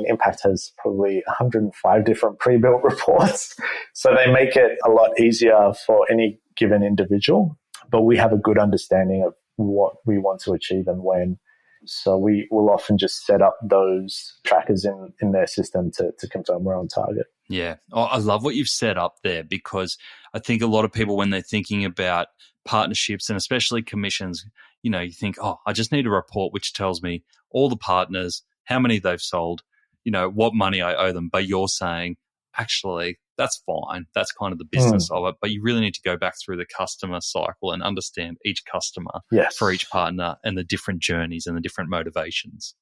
Impact has probably 105 different pre-built reports. So they make it a lot easier for any given individual. But we have a good understanding of what we want to achieve and when. So we will often just set up those trackers in their system to confirm we're on target. Yeah. Oh, I love what you've set up there because I think a lot of people, when they're thinking about partnerships and especially commissions, you think, I just need a report which tells me all the partners, how many they've sold, what money I owe them. But you're saying, actually, that's fine. That's kind of the business of it. But you really need to go back through the customer cycle and understand each customer for each partner and the different journeys and the different motivations.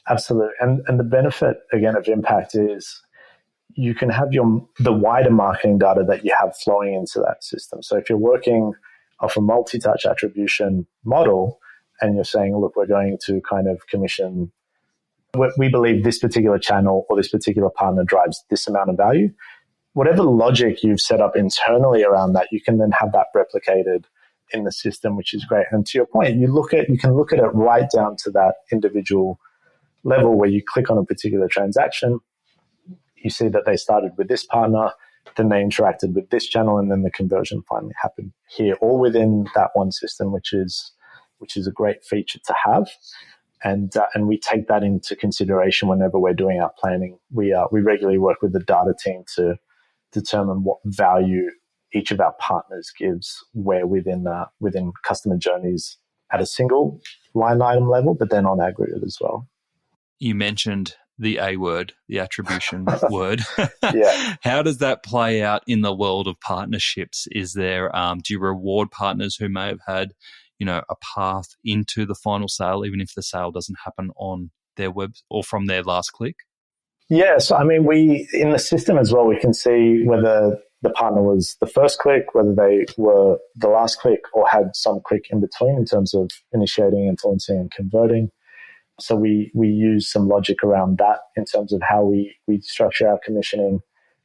Absolutely. And the benefit, again, of Impact is you can have the wider marketing data that you have flowing into that system. So if you're working off a multi-touch attribution model and you're saying, look, we're going to kind of commission, we believe this particular channel or this particular partner drives this amount of value, whatever logic you've set up internally around that, you can then have that replicated in the system, which is great. And to your point, you can look at it right down to that individual level where you click on a particular transaction, you see that they started with this partner, then they interacted with this channel, and then the conversion finally happened here, all within that one system, which is a great feature to have. And we take that into consideration whenever we're doing our planning. We regularly work with the data team to determine what value each of our partners gives where within customer journeys at a single line item level, but then on aggregate as well. You mentioned the A word, the attribution word. Yeah. How does that play out in the world of partnerships? Is there, do you reward partners who may have had, a path into the final sale, even if the sale doesn't happen on their web or from their last click? Yeah. So, we, in the system as well, we can see whether the partner was the first click, whether they were the last click or had some click in between in terms of initiating, influencing, and converting. So we use some logic around that in terms of how we structure our commissioning.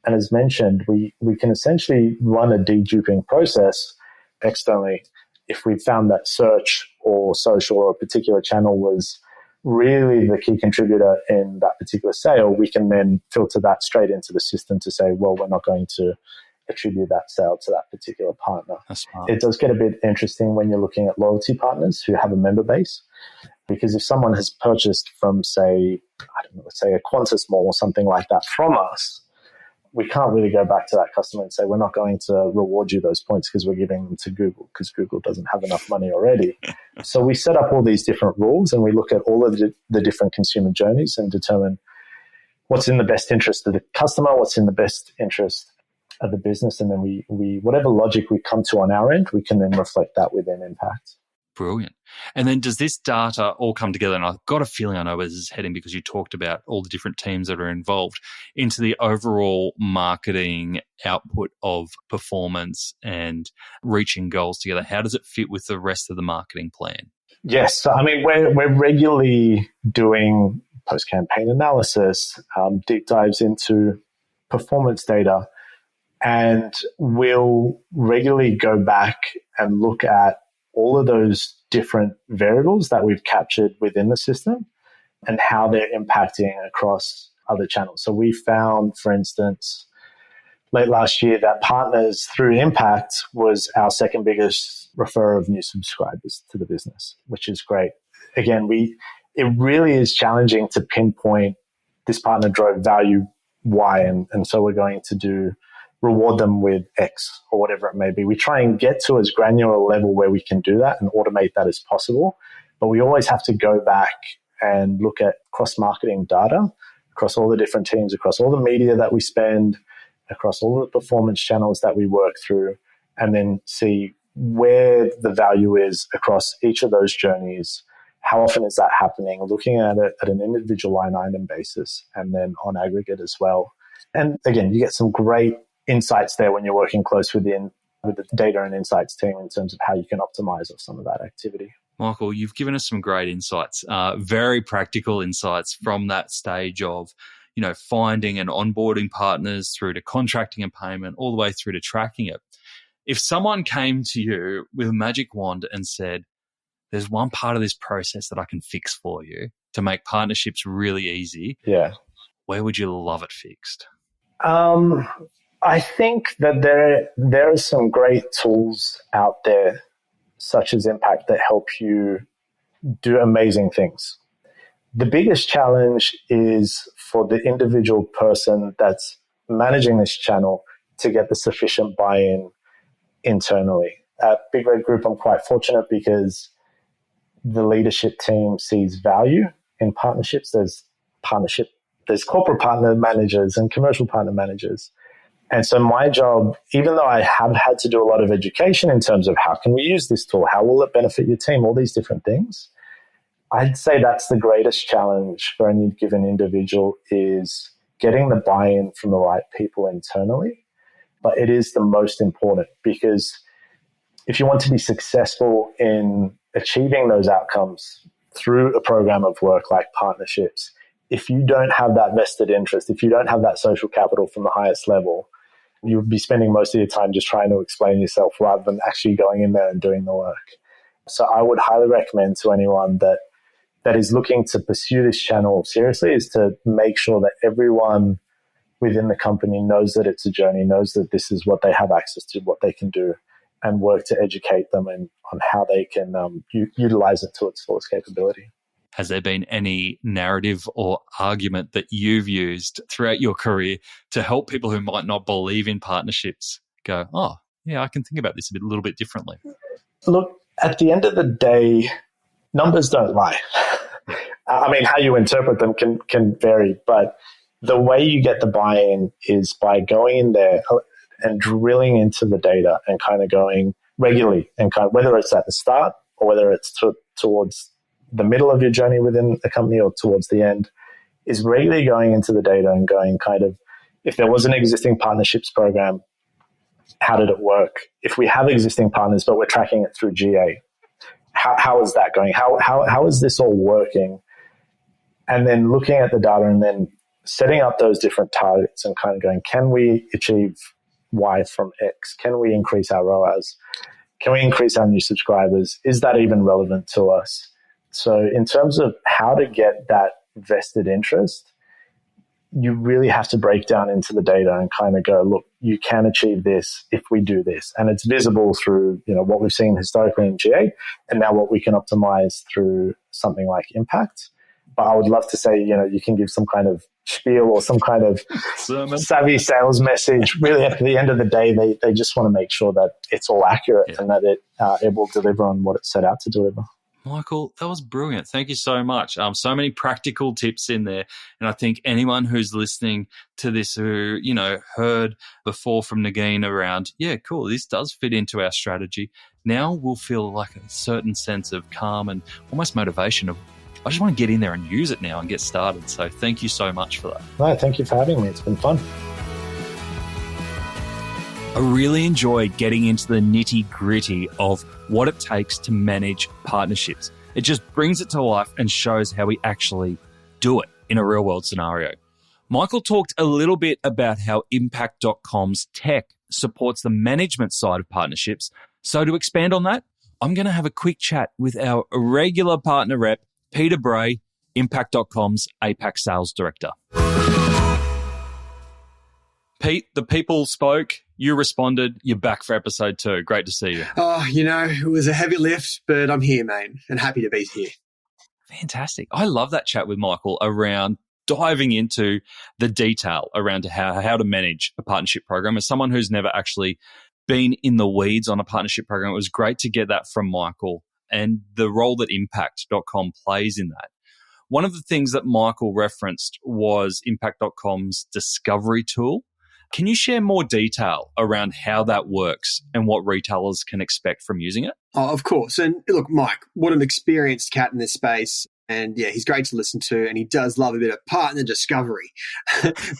And as mentioned, we can essentially run a deduping process externally. If we found that search or social or a particular channel was really the key contributor in that particular sale, we can then filter that straight into the system to say, well, we're not going to attribute that sale to that particular partner. It does get a bit interesting when you're looking at loyalty partners who have a member base, because if someone has purchased from, say, let's say a Qantas Mall or something like that from us, we can't really go back to that customer and say, we're not going to reward you those points because we're giving them to Google because Google doesn't have enough money already. So we set up all these different rules and we look at all of the different consumer journeys and determine what's in the best interest of the customer, what's in the best interest of the business. And then we whatever logic we come to on our end, we can then reflect that within Impact. Brilliant. And then does this data all come together? And I've got a feeling I know where this is heading because you talked about all the different teams that are involved into the overall marketing output of performance and reaching goals together. How does it fit with the rest of the marketing plan? Yes. So, we're regularly doing post-campaign analysis, deep dives into performance data, and we'll regularly go back and look at all of those different variables that we've captured within the system and how they're impacting across other channels. So we found, for instance, late last year that partners through Impact was our second biggest referrer of new subscribers to the business, which is great. Again, it really is challenging to pinpoint this partner drove value Y, and so we're going to reward them with X or whatever it may be. We try and get to as granular a level where we can do that and automate that as possible. But we always have to go back and look at cross-marketing data across all the different teams, across all the media that we spend, across all the performance channels that we work through, and then see where the value is across each of those journeys. How often is that happening? Looking at it at an individual line item basis and then on aggregate as well. And again, you get some great insights there when you're working close with the data and insights team in terms of how you can optimize off some of that activity. Michael, you've given us some great insights, very practical insights from that stage of, finding and onboarding partners through to contracting and payment, all the way through to tracking it. If someone came to you with a magic wand and said, there's one part of this process that I can fix for you to make partnerships really easy, where would you love it fixed? I think that there are some great tools out there, such as Impact, that help you do amazing things. The biggest challenge is for the individual person that's managing this channel to get the sufficient buy-in internally. At Big Red Group, I'm quite fortunate because the leadership team sees value in partnerships. There's corporate partner managers and commercial partner managers. And so my job, even though I have had to do a lot of education in terms of how can we use this tool, how will it benefit your team, all these different things, I'd say that's the greatest challenge for any given individual is getting the buy-in from the right people internally. But it is the most important, because if you want to be successful in achieving those outcomes through a program of work like partnerships, if you don't have that vested interest, if you don't have that social capital from the highest level, you would be spending most of your time just trying to explain yourself rather than actually going in there and doing the work. So I would highly recommend to anyone that is looking to pursue this channel seriously is to make sure that everyone within the company knows that it's a journey, knows that this is what they have access to, what they can do, and work to educate them on how they can utilize it to its fullest capability. Has there been any narrative or argument that you've used throughout your career to help people who might not believe in partnerships go, oh, yeah, I can think about this a little bit differently? Look, at the end of the day, numbers don't lie. I mean, how you interpret them can vary, but the way you get the buy-in is by going in there and drilling into the data and kind of going regularly, and kind of, whether it's at the start or whether it's towards the middle of your journey within a company or towards the end, is regularly going into the data and going kind of, if there was an existing partnerships program, how did it work? If we have existing partners, but we're tracking it through GA, how is that going? How is this all working? And then looking at the data and then setting up those different targets and kind of going, can we achieve Y from X? Can we increase our ROAS? Can we increase our new subscribers? Is that even relevant to us? So in terms of how to get that vested interest, you really have to break down into the data and kind of go, look, you can achieve this if we do this. And it's visible through, what we've seen historically in GA and now what we can optimize through something like Impact. But I would love to say, you can give some kind of spiel or some kind of savvy sales message. Really, at the end of the day, they just want to make sure that it's all accurate and that it will deliver on what it set out to deliver. Michael, that was brilliant. Thank you so much. So many practical tips in there. And I think anyone who's listening to this who, heard before from Nagin around, cool, this does fit into our strategy. Now we'll feel like a certain sense of calm and almost motivation of, I just want to get in there and use it now and get started. So thank you so much for that. No, thank you for having me. It's been fun. I really enjoyed getting into the nitty-gritty of what it takes to manage partnerships. It just brings it to life and shows how we actually do it in a real-world scenario. Michael talked a little bit about how Impact.com's tech supports the management side of partnerships. So to expand on that, I'm going to have a quick chat with our regular partner rep, Peter Bray, Impact.com's APAC Sales Director. Pete, the people spoke, you responded, you're back for episode 2. Great to see you. Oh, it was a heavy lift, but I'm here, mate, and happy to be here. Fantastic. I love that chat with Michael around diving into the detail around how to manage a partnership program. As someone who's never actually been in the weeds on a partnership program, it was great to get that from Michael and the role that Impact.com plays in that. One of the things that Michael referenced was Impact.com's discovery tool. Can you share more detail around how that works and what retailers can expect from using it? Oh, of course. And look, Mike, what an experienced cat in this space. And he's great to listen to, and he does love a bit of partner discovery.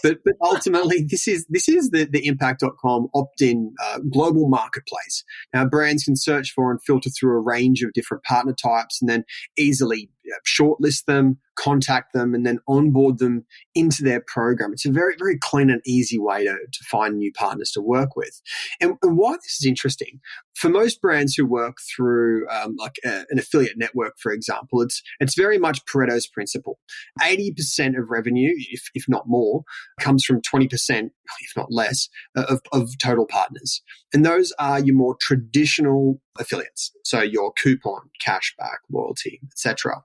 but ultimately, this is the Impact.com opt-in global marketplace. Now, brands can search for and filter through a range of different partner types, and then easily shortlist them, contact them, and then onboard them into their program. It's a very, very clean and easy way to find new partners to work with. And why this is interesting, for most brands who work through an affiliate network, for example, it's very much Pareto's principle. 80% of revenue, if not more, comes from 20%, if not less, of total partners. And those are your more traditional affiliates. So your coupon, cashback, loyalty, etc.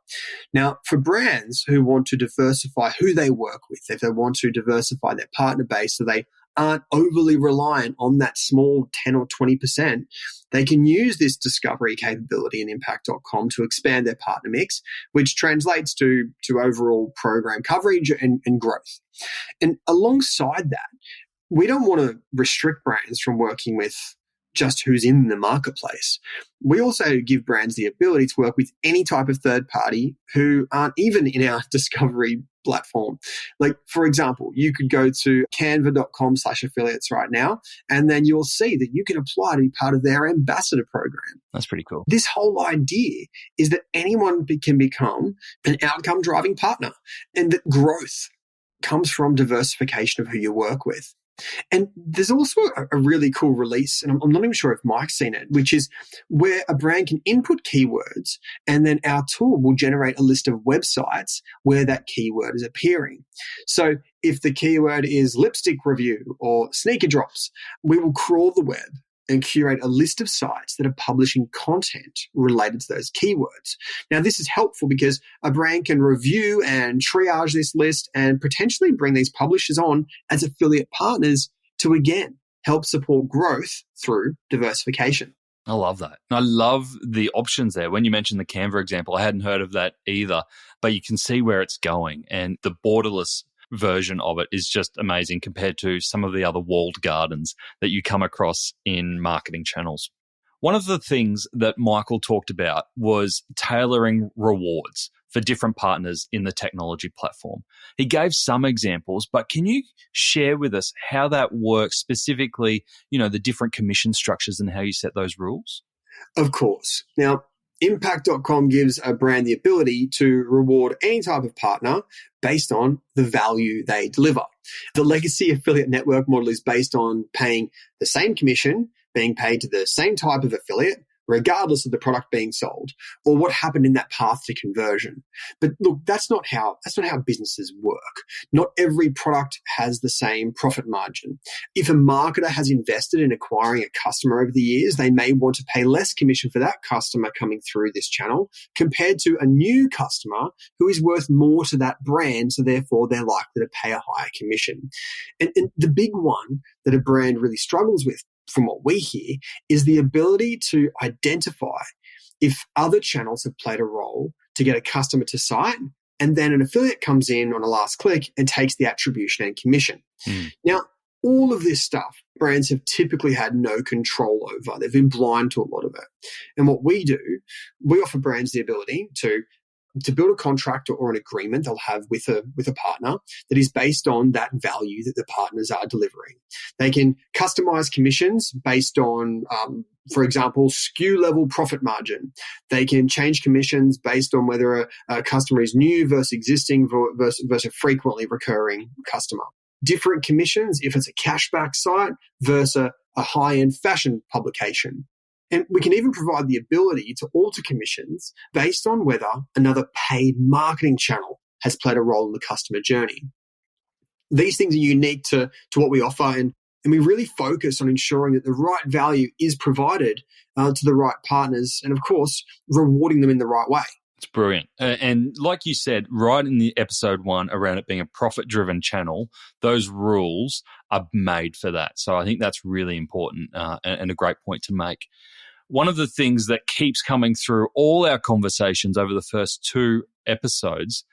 Now, for brands who want to diversify who they work with, if they want to diversify their partner base so they aren't overly reliant on that small 10 or 20%, they can use this discovery capability in Impact.com to expand their partner mix, which translates to overall program coverage and growth. And alongside that, we don't want to restrict brands from working with just who's in the marketplace. We also give brands the ability to work with any type of third party who aren't even in our discovery platform. Like, for example, you could go to canva.com/affiliates right now, and then you'll see that you can apply to be part of their ambassador program. That's pretty cool. This whole idea is that anyone can become an outcome driving partner, and that growth comes from diversification of who you work with. And there's also a really cool release, and I'm not even sure if Mike's seen it, which is where a brand can input keywords, and then our tool will generate a list of websites where that keyword is appearing. So if the keyword is lipstick review or sneaker drops, we will crawl the web and curate a list of sites that are publishing content related to those keywords. Now, this is helpful because a brand can review and triage this list and potentially bring these publishers on as affiliate partners to, again, help support growth through diversification. I love that. I love the options there. When you mentioned the Canva example, I hadn't heard of that either, but you can see where it's going, and the borderless version of it is just amazing compared to some of the other walled gardens that you come across in marketing channels. One of the things that Michael talked about was tailoring rewards for different partners in the technology platform. He gave some examples, but can you share with us how that works specifically, the different commission structures and how you set those rules? Of course. Now, Impact.com gives a brand the ability to reward any type of partner based on the value they deliver. The legacy affiliate network model is based on paying the same commission, being paid to the same type of affiliate, regardless of the product being sold or what happened in that path to conversion. But look, that's not how businesses work. Not every product has the same profit margin. If a marketer has invested in acquiring a customer over the years, they may want to pay less commission for that customer coming through this channel compared to a new customer who is worth more to that brand, so therefore they're likely to pay a higher commission. And the big one that a brand really struggles with, from what we hear, is the ability to identify if other channels have played a role to get a customer to site, and then an affiliate comes in on a last click and takes the attribution and commission. Now, all of this stuff, brands have typically had no control over. They've been blind to a lot of it. And what we do, we offer brands the ability to build a contract or an agreement they'll have with a partner that is based on that value that the partners are delivering. They can customize commissions based on, for example, SKU level profit margin. They can change commissions based on whether a customer is new versus existing versus a frequently recurring customer. Different commissions if it's a cashback site versus a high-end fashion publication. And we can even provide the ability to alter commissions based on whether another paid marketing channel has played a role in the customer journey. These things are unique to what we offer, and we really focus on ensuring that the right value is provided to the right partners and, of course, rewarding them in the right way. It's brilliant. And like you said, right in the episode 1 around it being a profit-driven channel, those rules are made for that. So I think that's really important and a great point to make. One of the things that keeps coming through all our conversations over the first 2 episodes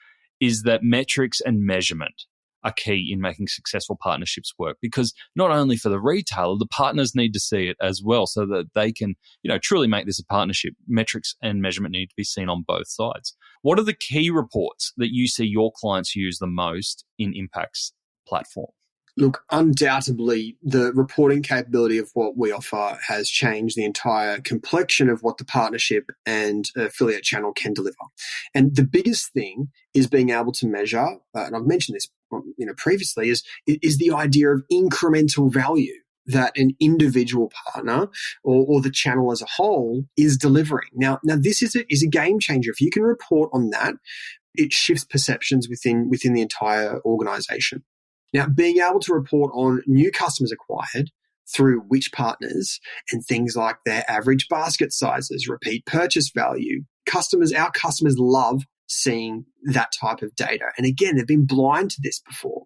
is that metrics and measurement are key in making successful partnerships work, because not only for the retailer, the partners need to see it as well so that they can, truly make this a partnership. Metrics and measurement need to be seen on both sides. What are the key reports that you see your clients use the most in Impact's platform? Look, undoubtedly, the reporting capability of what we offer has changed the entire complexion of what the partnership and affiliate channel can deliver. And the biggest thing is being able to measure, and I've mentioned this previously, is the idea of incremental value that an individual partner or the channel as a whole is delivering. Now this is a game changer. If you can report on that, it shifts perceptions within the entire organization. Now, being able to report on new customers acquired through which partners and things like their average basket sizes, repeat purchase value, our customers love seeing that type of data. And again, they've been blind to this before.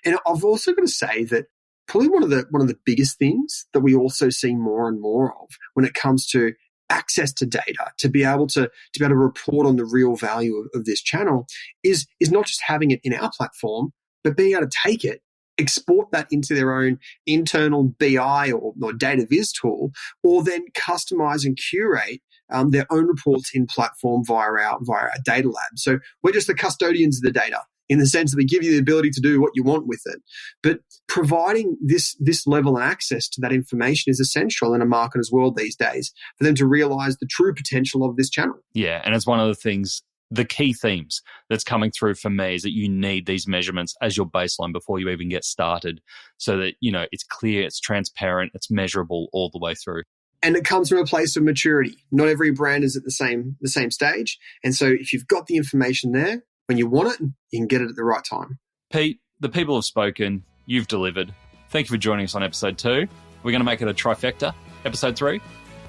And I've also got to say that probably one of the biggest things that we also see more and more of when it comes to access to data, to be able to report on the real value of this channel is not just having it in our platform, but being able to take it, export that into their own internal BI or data viz tool, or then customize and curate their own reports in platform via our data lab. So we're just the custodians of the data. in the sense that they give you the ability to do what you want with it. But providing this level of access to that information is essential in a marketer's world these days for them to realize the true potential of this channel. Yeah, and it's one of the things, the key themes that's coming through for me is that you need these measurements as your baseline before you even get started so that, it's clear, it's transparent, it's measurable all the way through. And it comes from a place of maturity. Not every brand is at the same stage. And so if you've got the information there, when you want it, you can get it at the right time. Pete, the people have spoken. You've delivered. Thank you for joining us on episode 2. We're going to make it a trifecta. Episode 3?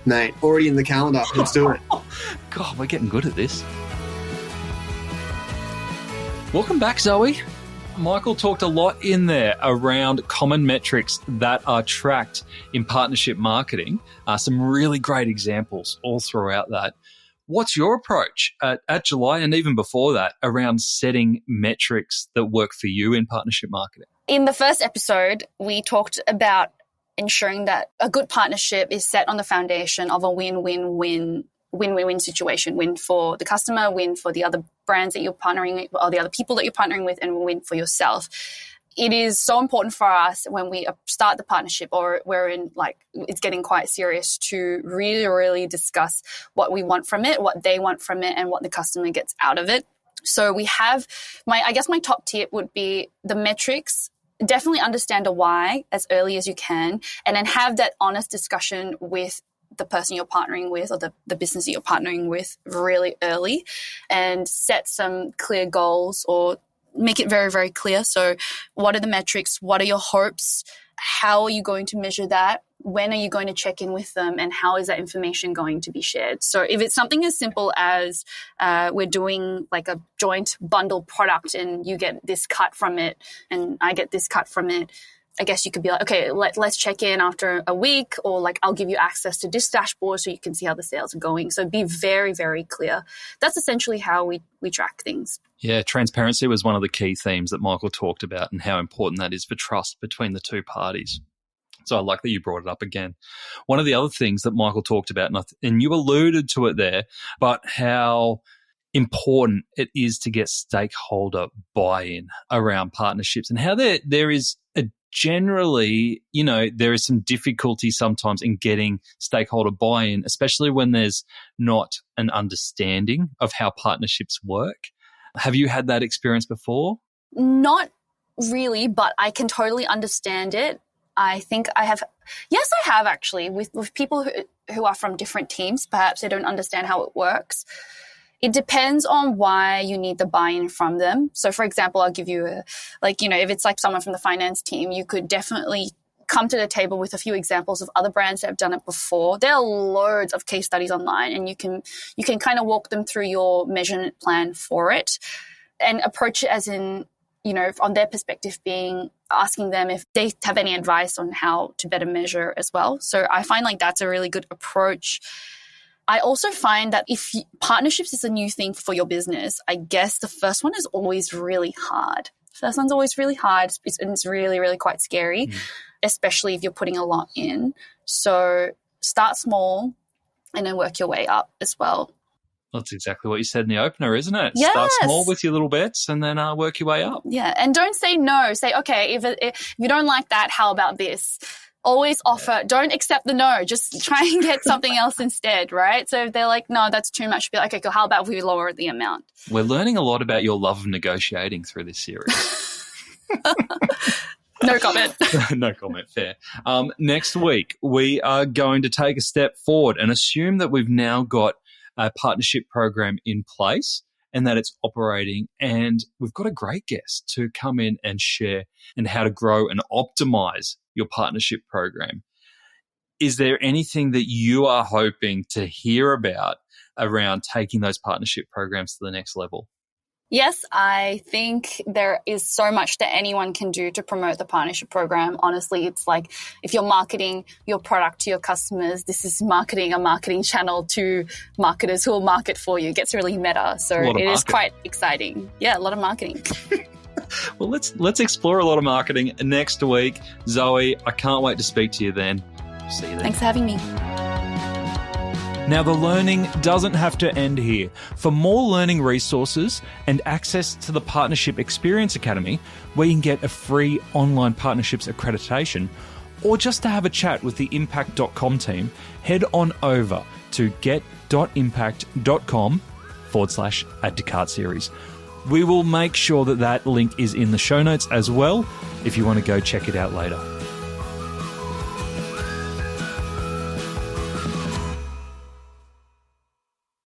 Mate, already in the calendar. Let's do it. God, we're getting good at this. Welcome back, Zoe. Michael talked a lot in there around common metrics that are tracked in partnership marketing. Some really great examples all throughout that. What's your approach at July and even before that around setting metrics that work for you in partnership marketing? In the first episode, we talked about ensuring that a good partnership is set on the foundation of a win-win-win situation. Win for the customer, win for the other brands that you're partnering with or the other people that you're partnering with, and win for yourself. It is so important for us when we start the partnership or we're in it's getting quite serious to really, really discuss what we want from it, what they want from it, and what the customer gets out of it. So we have my top tip would be the metrics. Definitely understand a why as early as you can, and then have that honest discussion with the person you're partnering with or the business that you're partnering with really early, and set some clear goals or make it very, very clear. So what are the metrics? What are your hopes? How are you going to measure that? When are you going to check in with them? And how is that information going to be shared? So if it's something as simple as we're doing like a joint bundle product and you get this cut from it and I get this cut from it, I guess you could be like, okay, let's check in after a week, or I'll give you access to this dashboard so you can see how the sales are going. So be very, very clear. That's essentially how we track things. Yeah, transparency was one of the key themes that Michael talked about and how important that is for trust between the two parties. So I like that you brought it up again. One of the other things that Michael talked about, and you alluded to it there, but how important it is to get stakeholder buy-in around partnerships, and how there is generally, there is some difficulty sometimes in getting stakeholder buy-in, especially when there's not an understanding of how partnerships work. Have you had that experience before? Not really, but I can totally understand it. I think I have. Yes, I have actually with people who are from different teams. Perhaps they don't understand how it works. It depends on why you need the buy-in from them. So, for example, I'll give you if it's like someone from the finance team, you could definitely come to the table with a few examples of other brands that have done it before. There are loads of case studies online, and you can kind of walk them through your measurement plan for it and approach it as in, on their perspective, asking them if they have any advice on how to better measure as well. So I find that's a really good approach. I also find that if partnerships is a new thing for your business, I guess the first one is always really hard. First one's always really hard, and it's really, really quite scary, especially if you're putting a lot in. So start small and then work your way up as well. That's exactly what you said in the opener, isn't it? Yes. Start small with your little bets and then work your way up. Yeah, and don't say no. Say, okay, if you don't like that, how about this? Always offer. Don't accept the no. Just try and get something else instead, right? So if they're like, no, that's too much, be like, okay, cool, how about if we lower the amount? We're learning a lot about your love of negotiating through this series. No comment. No comment, fair. Next week, we are going to take a step forward and assume that we've now got a partnership program in place and that it's operating, and we've got a great guest to come in and share and how to grow and optimize your partnership program. Is there anything that you are hoping to hear about around taking those partnership programs to the next level? Yes, I think there is so much that anyone can do to promote the partnership program. Honestly, it's like if you're marketing your product to your customers, this is a marketing channel to marketers who will market for you. It gets really meta. So it is quite exciting. Yeah, a lot of marketing. Well, let's explore a lot of marketing next week. Zoe, I can't wait to speak to you then. See you then. Thanks for having me. Now, the learning doesn't have to end here. For more learning resources and access to the Partnership Experience Academy, where you can get a free online partnerships accreditation, or just to have a chat with the impact.com team, head on over to get.impact.com/Add to Cart series. We will make sure that link is in the show notes as well if you want to go check it out later.